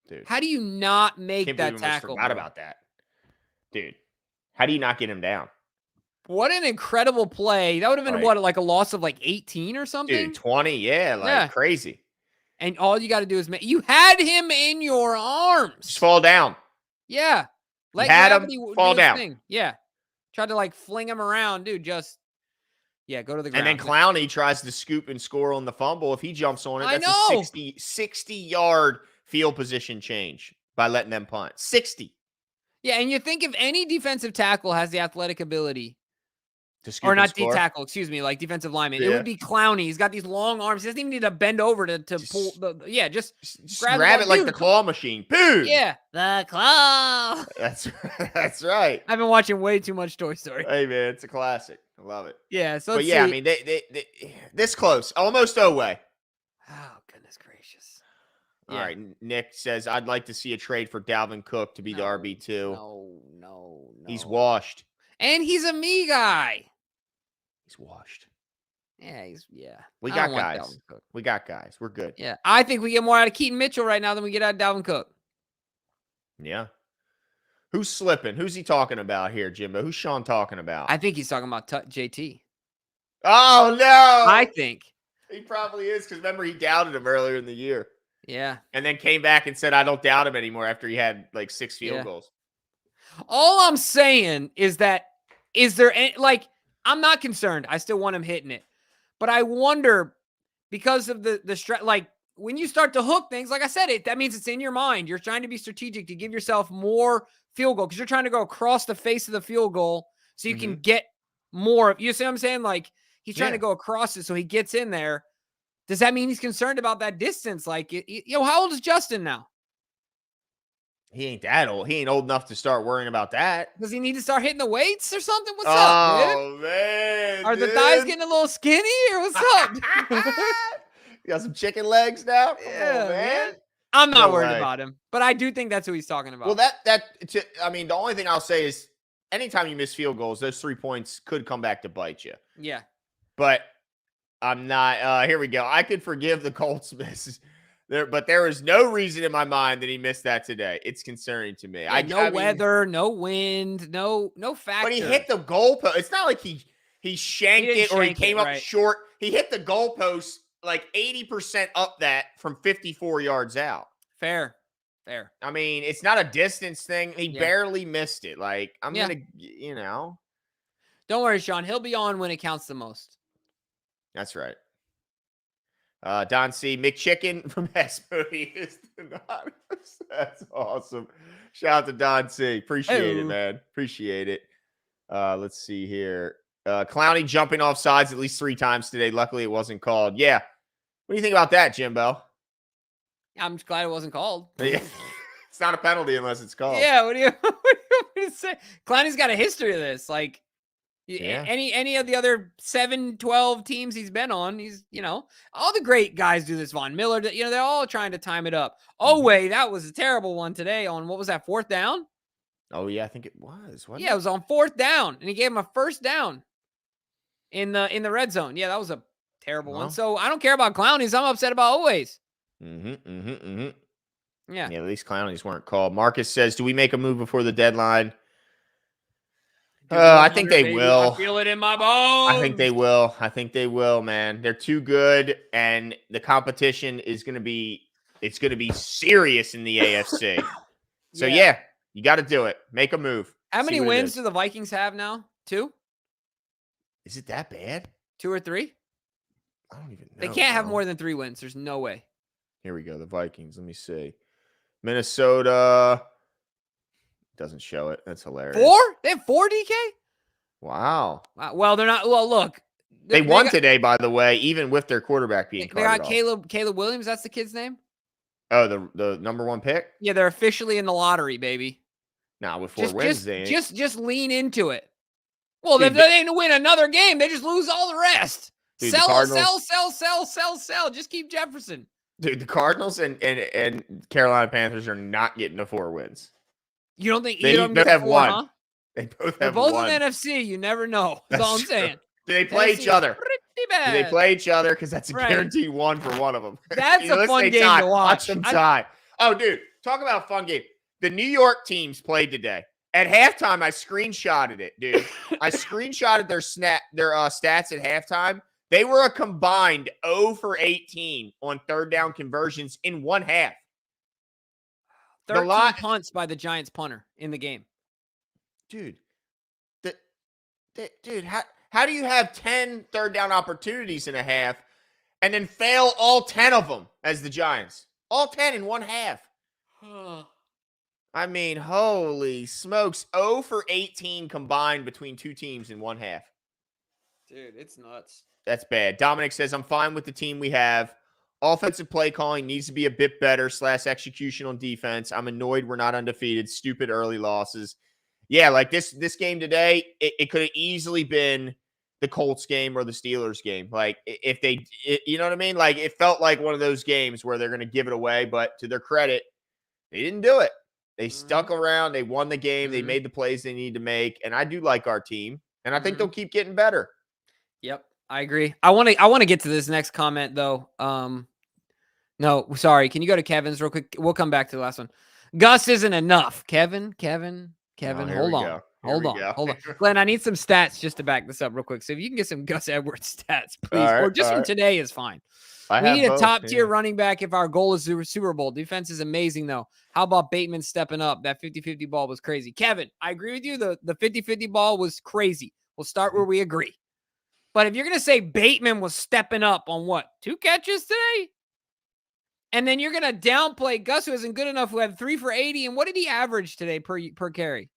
Dude. How do you not make that tackle? Forgot about that. Dude, how do you not get him down? What an incredible play. That would have been like a loss of like 18 or something? Dude, 20, crazy. And all you got to do is you had him in your arms. Just fall down. Yeah. Let gravity fall down. Thing. Yeah. Tried to like fling him around, dude. Just go to the ground. And then Clowney tries to scoop and score on the fumble. If he jumps on it, that's a 60-yard field position change by letting them punt. 60. Yeah, and you think if any defensive tackle has the athletic ability to scoop or not D-tackle, excuse me, like defensive lineman, it would be Clowney. He's got these long arms. He doesn't even need to bend over to pull just grab it like the claw machine. Boom. Yeah, the claw. That's right. I've been watching way too much Toy Story. Hey man, it's a classic. I love it. Yeah, so but yeah, I mean they this close, almost Oweh. Oh goodness gracious. All right, Nick says I'd like to see a trade for Dalvin Cook to be the RB2. No. He's washed. And he's a me guy. He's washed. Yeah, We got guys. We got guys. We're good. Yeah. I think we get more out of Keaton Mitchell right now than we get out of Dalvin Cook. Yeah. Who's slipping? Who's he talking about here, Jimbo? Who's Sean talking about? I think he's talking about JT. Oh, no. I think. He probably is, because remember, he doubted him earlier in the year. Yeah. And then came back and said, I don't doubt him anymore after he had like 6 field goals. All I'm saying is that, I'm not concerned. I still want him hitting it. But I wonder, because of the when you start to hook things, like I said, that means it's in your mind. You're trying to be strategic to give yourself more field goal because you're trying to go across the face of the field goal so you can get more. You see what I'm saying? Like, he's trying to go across it so he gets in there. Does that mean he's concerned about that distance? Like, how old is Justin now? He ain't that old. He ain't old enough to start worrying about that. Does he need to start hitting the weights or something? What's up, dude? Oh, man. Are the thighs getting a little skinny or what's up? You got some chicken legs now? Come on, man. I'm not worried about him, but I do think that's who he's talking about. Well, I mean, the only thing I'll say is anytime you miss field goals, those 3 points could come back to bite you. Yeah. But I'm not, here we go. I could forgive the Colts misses. But there is no reason in my mind that he missed that today. It's concerning to me. No weather, no wind, no factor. But he hit the goalpost. It's not like he shanked it or he came up short. He hit the goalpost like 80% up that from 54 yards out. Fair. I mean, it's not a distance thing. He barely missed it. Like, I'm going to, Don't worry, Sean. He'll be on when it counts the most. That's right. Don C. McChicken from Hespo is anonymous. That's awesome. Shout out to Don C. Appreciate it, man. Appreciate it. Let's see here. Clowney jumping off sides at least 3 times today. Luckily, it wasn't called. Yeah. What do you think about that, Jimbo? I'm just glad it wasn't called. It's not a penalty unless it's called. Yeah. What do you want me to say? Clowney's got a history of this. Like, any of the other 7-12 teams he's been on, he's, all the great guys do this. Von Miller, they're all trying to time it up. Oweh, that was a terrible one today on, what was that, 4th down? Oh, yeah, I think it was. It was on 4th down, and he gave him a 1st down in the red zone. Yeah, that was a terrible one. So I don't care about Clowney's. I'm upset about Oweh's. Yeah. At least Clowney's weren't called. Marcus says, do we make a move before the deadline? I think they will. I feel it in my bones. I think they will, man. They're too good, and the competition is going to be serious in the AFC. So, you got to do it. Make a move. How many wins do the Vikings have now? 2? Is it that bad? 2 or 3? I don't even know. They can't have more than 3 wins. There's no way. Here we go. The Vikings. Let me see. Minnesota. Doesn't show it. That's hilarious. 4? They have 4, DK? Wow. Well, they're not. Well, look, They won today, by the way, even with their quarterback being They got Caleb Williams. That's the kid's name. Oh, the number 1 pick. Yeah, they're officially in the lottery, baby. Nah, with 4 wins, they ain't. Just lean into it. Well, if they didn't win another game, they just lose all the rest. Dude, sell. Just keep Jefferson. Dude, the Cardinals and Carolina Panthers are not getting to 4 wins. You don't think they both have 4, 1? Huh? They both They're have both 1. in the NFC. You never know. That's all I'm saying. Do they play each other? Do they play each other? Because that's a guaranteed 1 for one of them. That's a fun game to watch. Watch them tie. Oh, dude, talk about a fun game. The New York teams played today. At halftime, I screenshotted it, dude. I screenshotted their stats at halftime. They were a combined 0 for 18 on third down conversions in one half. 13 punts by the Giants punter in the game. Dude, how do you have 10 third down opportunities in a half and then fail all 10 of them as the Giants? All 10 in one half. I mean, holy smokes. 0 for 18 combined between two teams in one half. Dude, it's nuts. That's bad. Dominic says, I'm fine with the team we have. Offensive play calling needs to be a bit better / execution on defense. I'm annoyed we're not undefeated. Stupid early losses. Yeah, like this game today, it could have easily been the Colts game or the Steelers game. Like, if you know what I mean? Like, it felt like one of those games where they're going to give it away, but to their credit, they didn't do it. They stuck around. They won the game. They made the plays they need to make. And I do like our team. And I think they'll keep getting better. Yep, I agree. I want to get to this next comment, though. No, sorry. Can you go to Kevin's real quick? We'll come back to the last one. Gus isn't enough. Kevin. Hold on. Glenn, I need some stats just to back this up real quick. So if you can get some Gus Edwards stats, please. Or just from today is fine. We need a top-tier running back if our goal is the Super Bowl. Defense is amazing, though. How about Bateman stepping up? That 50-50 ball was crazy. Kevin, I agree with you. The 50-50 ball was crazy. We'll start where we agree. But if you're going to say Bateman was stepping up on what? 2 catches today? And then you're going to downplay Gus, who isn't good enough, who had 3 for 80. And what did he average today per carry?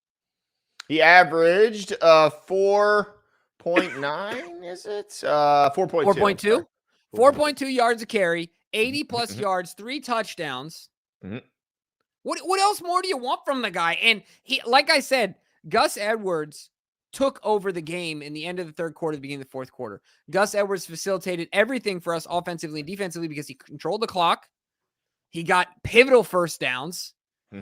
He averaged 4.9, is it? 4.2. 4.2? 4.2 yards a carry, 80-plus yards, 3 touchdowns. What else more do you want from the guy? And he, like I said, Gus Edwards took over the game in the end of the third quarter, the beginning of the fourth quarter. Gus Edwards facilitated everything for us offensively and defensively because he controlled the clock. He got pivotal first downs.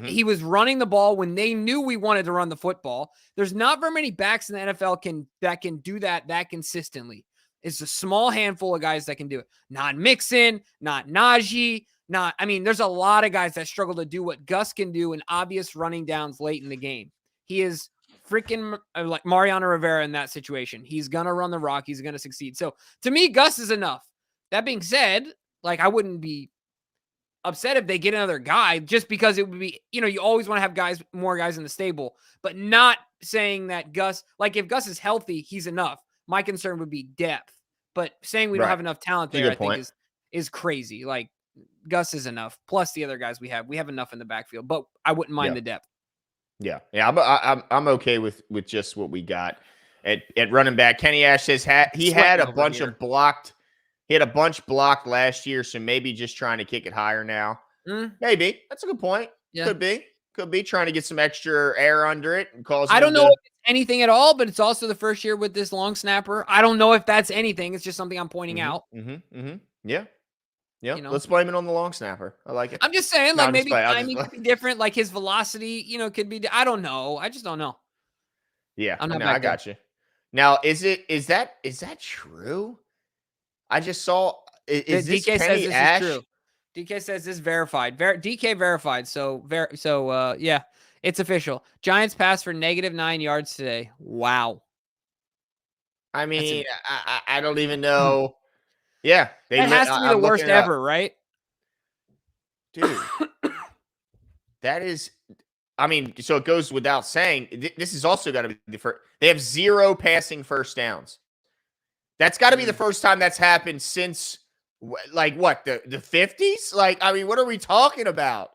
He was running the ball when they knew we wanted to run the football. There's not very many backs in the NFL that can do that consistently. It's a small handful of guys that can do it. Not Mixon, not Najee, there's a lot of guys that struggle to do what Gus can do in obvious running downs late in the game. He is freaking like Mariano Rivera in that situation. He's going to run the rock. He's going to succeed. So to me, Gus is enough. That being said, like, I wouldn't be upset if they get another guy just because it would be, you always want to have more guys in the stable, but not saying that Gus, like if Gus is healthy, he's enough. My concern would be depth, but saying we don't have enough talent there, I think is crazy. Like Gus is enough. Plus the other guys we have enough in the backfield, but I wouldn't mind the depth. Yeah. I'm okay with just what we got at running back. Kenny Ash says he had a bunch of blocked. He had a bunch blocked last year, so maybe just trying to kick it higher now. Maybe. That's a good point. Yeah. Could be trying to get some extra air under it and cause. I don't know if it's anything at all, but it's also the first year with this long snapper. I don't know if that's anything. It's just something I'm pointing out. Yeah. Let's blame it on the long snapper. I like it. I'm just saying, like maybe timing could be different. Like his velocity, could be. I don't know. I just don't know. Yeah, I got you. Now, is that true? I just saw. Is this DK Kenny says this Ash? is true. DK says this is verified. DK verified. So yeah, it's official. Giants passed for -9 yards today. Wow. I mean, I don't even know. Yeah, that has to be the worst ever, right? Dude, that is. I mean, so it goes without saying. This is also got to be the first. They have 0 passing first downs. That's got to be the first time that's happened since, like, what, the 50s? Like, I mean, what are we talking about?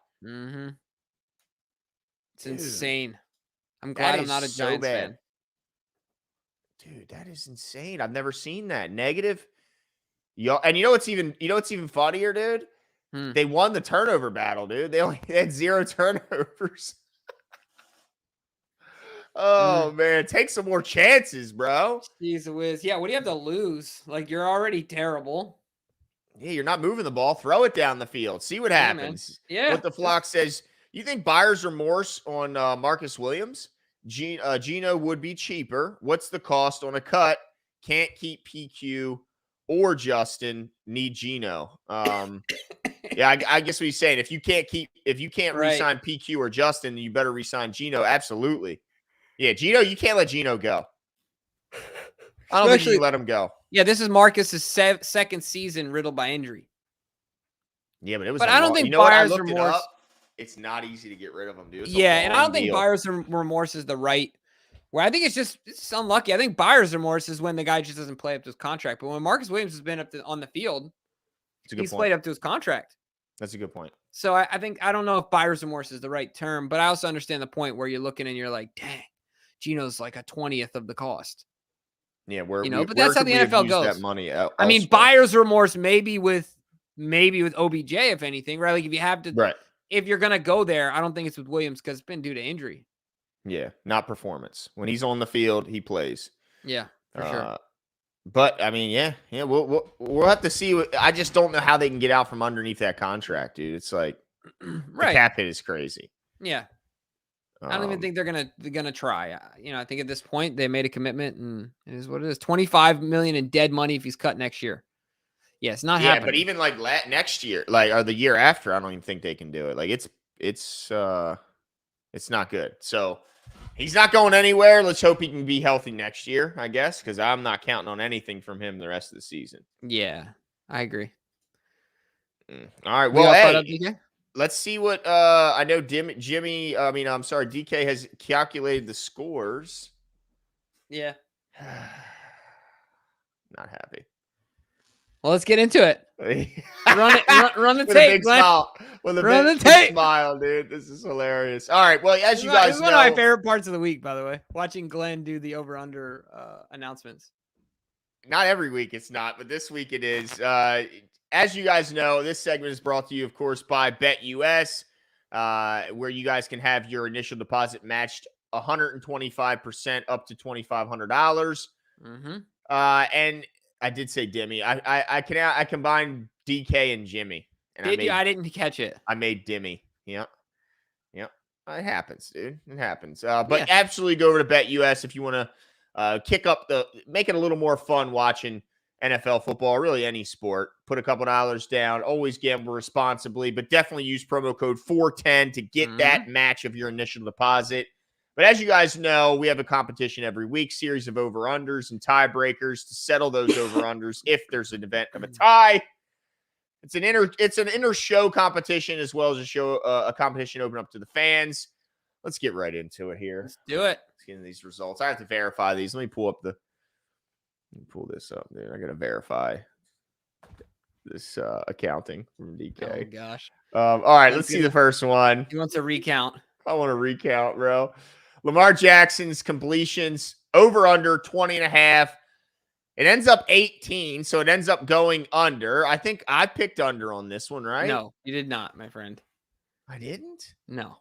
It's insane. I'm glad I'm not a Giants fan. Dude, that is insane. I've never seen that. Negative. Yo, and you know what's even funnier, dude? They won the turnover battle, dude. They had 0 turnovers. Oh man, take some more chances, bro. Jeez whiz. Yeah, what do you have to lose? Like, you're already terrible. Yeah, you're not moving the ball. Throw it down the field. See what happens. Yeah. What the flock says. You think buyer's remorse on Marcus Williams? Gino would be cheaper. What's the cost on a cut? Can't keep PQ or Justin. Need Gino. Yeah, I guess what he's saying. If you can't re-sign PQ or Justin, you better re-sign Gino. Absolutely. Yeah, Gino, you can't let Gino go. I don't think you can let him go. Yeah, this is Marcus's second season riddled by injury. Yeah, but it was. But I don't think buyer's remorse. It's not easy to get rid of him, dude. Yeah, and I don't think buyer's remorse is the right. Where I think it's unlucky. I think buyer's remorse is when the guy just doesn't play up to his contract. But when Marcus Williams has been on the field, he's played up to his contract. That's a good point. So I don't know if buyer's remorse is the right term, but I also understand the point where you're looking and you're like, dang, Gino's like a 20th of the cost. Yeah, but that's how the NFL goes. That money out I mean, buyer's remorse maybe with OBJ, if anything, right? Like if you have to, if you're gonna go there, I don't think it's with Williams because it's been due to injury. Yeah, not performance. When he's on the field, he plays. Yeah, for sure. But I mean, yeah, we'll have to see. I just don't know how they can get out from underneath that contract, dude. It's like the cap hit is crazy. Yeah, I don't even think they're gonna try. I think at this point they made a commitment, and it is what it is. $25 million in dead money if he's cut next year. Yeah, it's not happening. But even like next year, or the year after, I don't even think they can do it. Like it's not good. So he's not going anywhere. Let's hope he can be healthy next year, I guess, because I'm not counting on anything from him the rest of the season. Yeah, I agree. All right. Well, let's see what I know. DK has calculated the scores. Yeah. Not happy. Well, let's get into it. Run the tape, Glenn. With a big smile, dude. This is hilarious. All right. Well, as you guys know, this is one of my favorite parts of the week, by the way. Watching Glenn do the over/under announcements. Not every week, it's not, but this week it is. As you guys know, this segment is brought to you, of course, by BetUS, where you guys can have your initial deposit matched 125% up to $2,500. And I did say Dimmy. I combined DK and Jimmy. And I didn't catch it. I made Dimmy. Yep. It happens, dude. It happens. But absolutely go over to BetUS if you want to make it a little more fun watching NFL football, or really any sport. Put a couple dollars down. Always gamble responsibly, but definitely use promo code 410 to get that match of your initial deposit. But as you guys know, we have a competition every week, series of over-unders and tiebreakers to settle those over-unders if there's an event of a tie. It's an inter-show competition as well as a competition open up to the fans. Let's get right into it here. Let's do it. Let's get into these results. I have to verify these. Let me pull this up, dude. I got to verify this accounting from DK. Oh, gosh. All right, let's see the first one. He wants a recount. I want to recount, bro. Lamar Jackson's completions over under 20.5. It ends up 18, so it ends up going under. I think I picked under on this one, right? No, you did not, my friend. I didn't? No.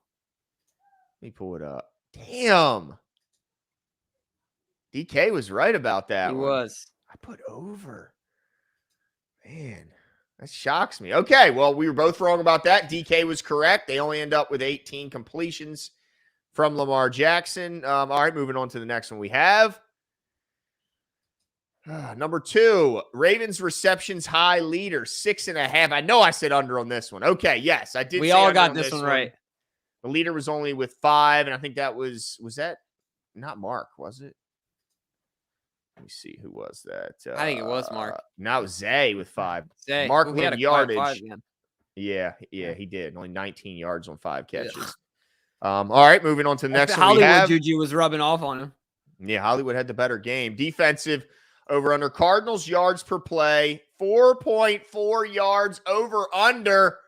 Let me pull it up. Damn. DK was right about that one. He was. I put over. Man, that shocks me. Okay, well, we were both wrong about that. DK was correct. They only end up with 18 completions from Lamar Jackson. All right, moving on to the next one we have. Number 2, Ravens receptions high leader, 6.5. I know I said under on this one. Okay, yes, I did. We all got this one right. The leader was only with 5, and I think that was that not Mark, was it? Let me see, who was that? I think it was Mark. No, it was Zay with 5. Zay. Mark had yardage. 5, yeah, he did. Only 19 yards on 5 catches. Yeah. All right, moving on to the next one. Hollywood Juju was rubbing off on him. Yeah, Hollywood had the better game. Defensive over under Cardinals yards per play, 4.4 yards over under.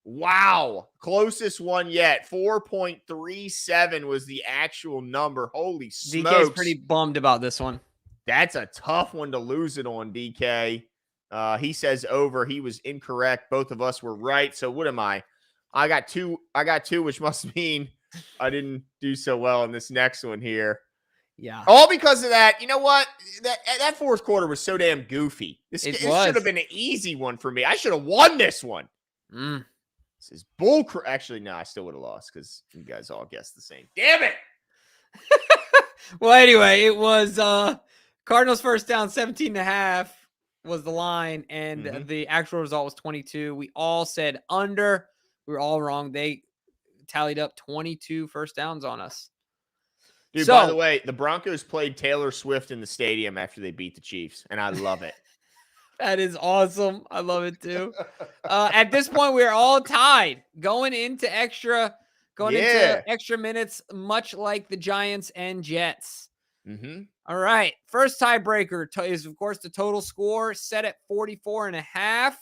Wow. Closest one yet. 4.37 was the actual number. Holy smokes. DK's pretty bummed about this one. That's a tough one to lose it on, DK. He says over. He was incorrect. Both of us were right. So what am I? I got two, which must mean I didn't do so well in this next one here. Yeah. All because of that. You know what? That fourth quarter was so damn goofy. This should have been an easy one for me. I should have won this one. This is bull. Actually, no, I still would have lost because you guys all guessed the same. Damn it. Well, anyway, it was Cardinals first down, 17.5 was the line, and the actual result was 22. We all said under. We were all wrong. They tallied up 22 first downs on us. Dude, by the way, the Broncos played Taylor Swift in the stadium after they beat the Chiefs, and I love it. That is awesome. I love it too. At this point, we're all tied going into extra minutes, much like the Giants and Jets. All right. First tiebreaker is, of course, the total score set at 44.5.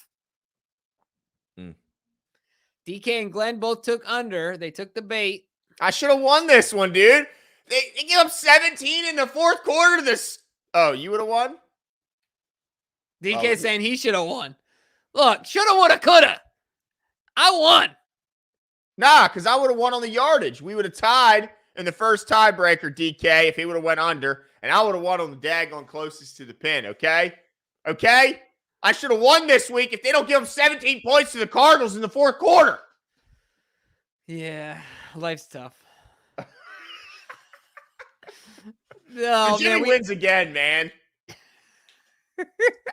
DK and Glenn both took under. They took the bait. I should have won this one, dude. They give up 17 in the fourth quarter. Oh, you would have won? DK saying he should have won. Look, shoulda, woulda, coulda. I won. Nah, because I would have won on the yardage. We would have tied in the first tiebreaker, DK, if he would have went under, and I would have won on the daggone closest to the pin, okay? Okay? I should have won this week if they don't give them 17 points to the Cardinals in the fourth quarter. Yeah, life's tough. No, Jimmy wins again, man.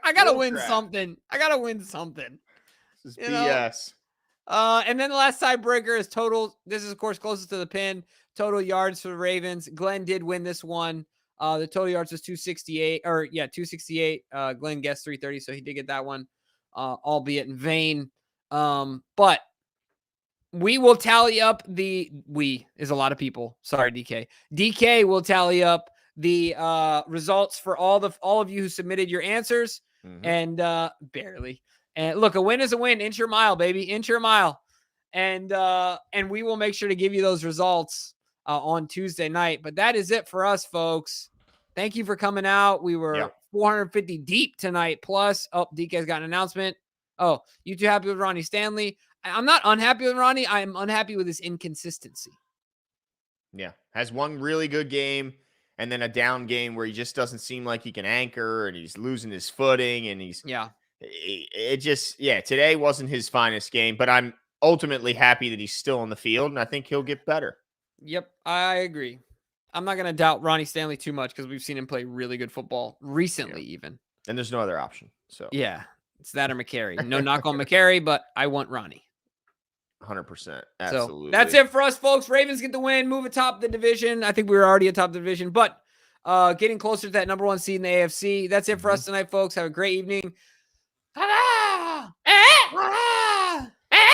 I gotta win something. This is BS. And then the last tiebreaker is total. This is, of course, closest to the pin. Total yards for the Ravens. Glenn did win this one. The total yards was 268. 268. Glenn guessed 330, so he did get that one, albeit in vain. But we will tally up we is a lot of people. Sorry, DK. DK will tally up the results for all of you who submitted your answers, and barely. And look, a win is a win. Inch your mile, baby. Inch your mile. And we will make sure to give you those results on Tuesday night. But that is it for us, folks. Thank you for coming out. We were 450 deep tonight. Plus, DK's got an announcement. Oh, you too happy with Ronnie Stanley? I'm not unhappy with Ronnie. I am unhappy with his inconsistency. Yeah. Has one really good game and then a down game where he just doesn't seem like he can anchor, and he's losing his footing, and today wasn't his finest game, but I'm ultimately happy that he's still on the field, and I think he'll get better. Yep, I agree. I'm not going to doubt Ronnie Stanley too much because we've seen him play really good football recently, even. And there's no other option. So yeah, it's that or McCary. No knock on McCary, but I want Ronnie. 100%. Absolutely. So that's it for us, folks. Ravens get the win, move atop the division. I think we were already atop the division, but getting closer to that number one seed in the AFC. That's it for us tonight, folks. Have a great evening.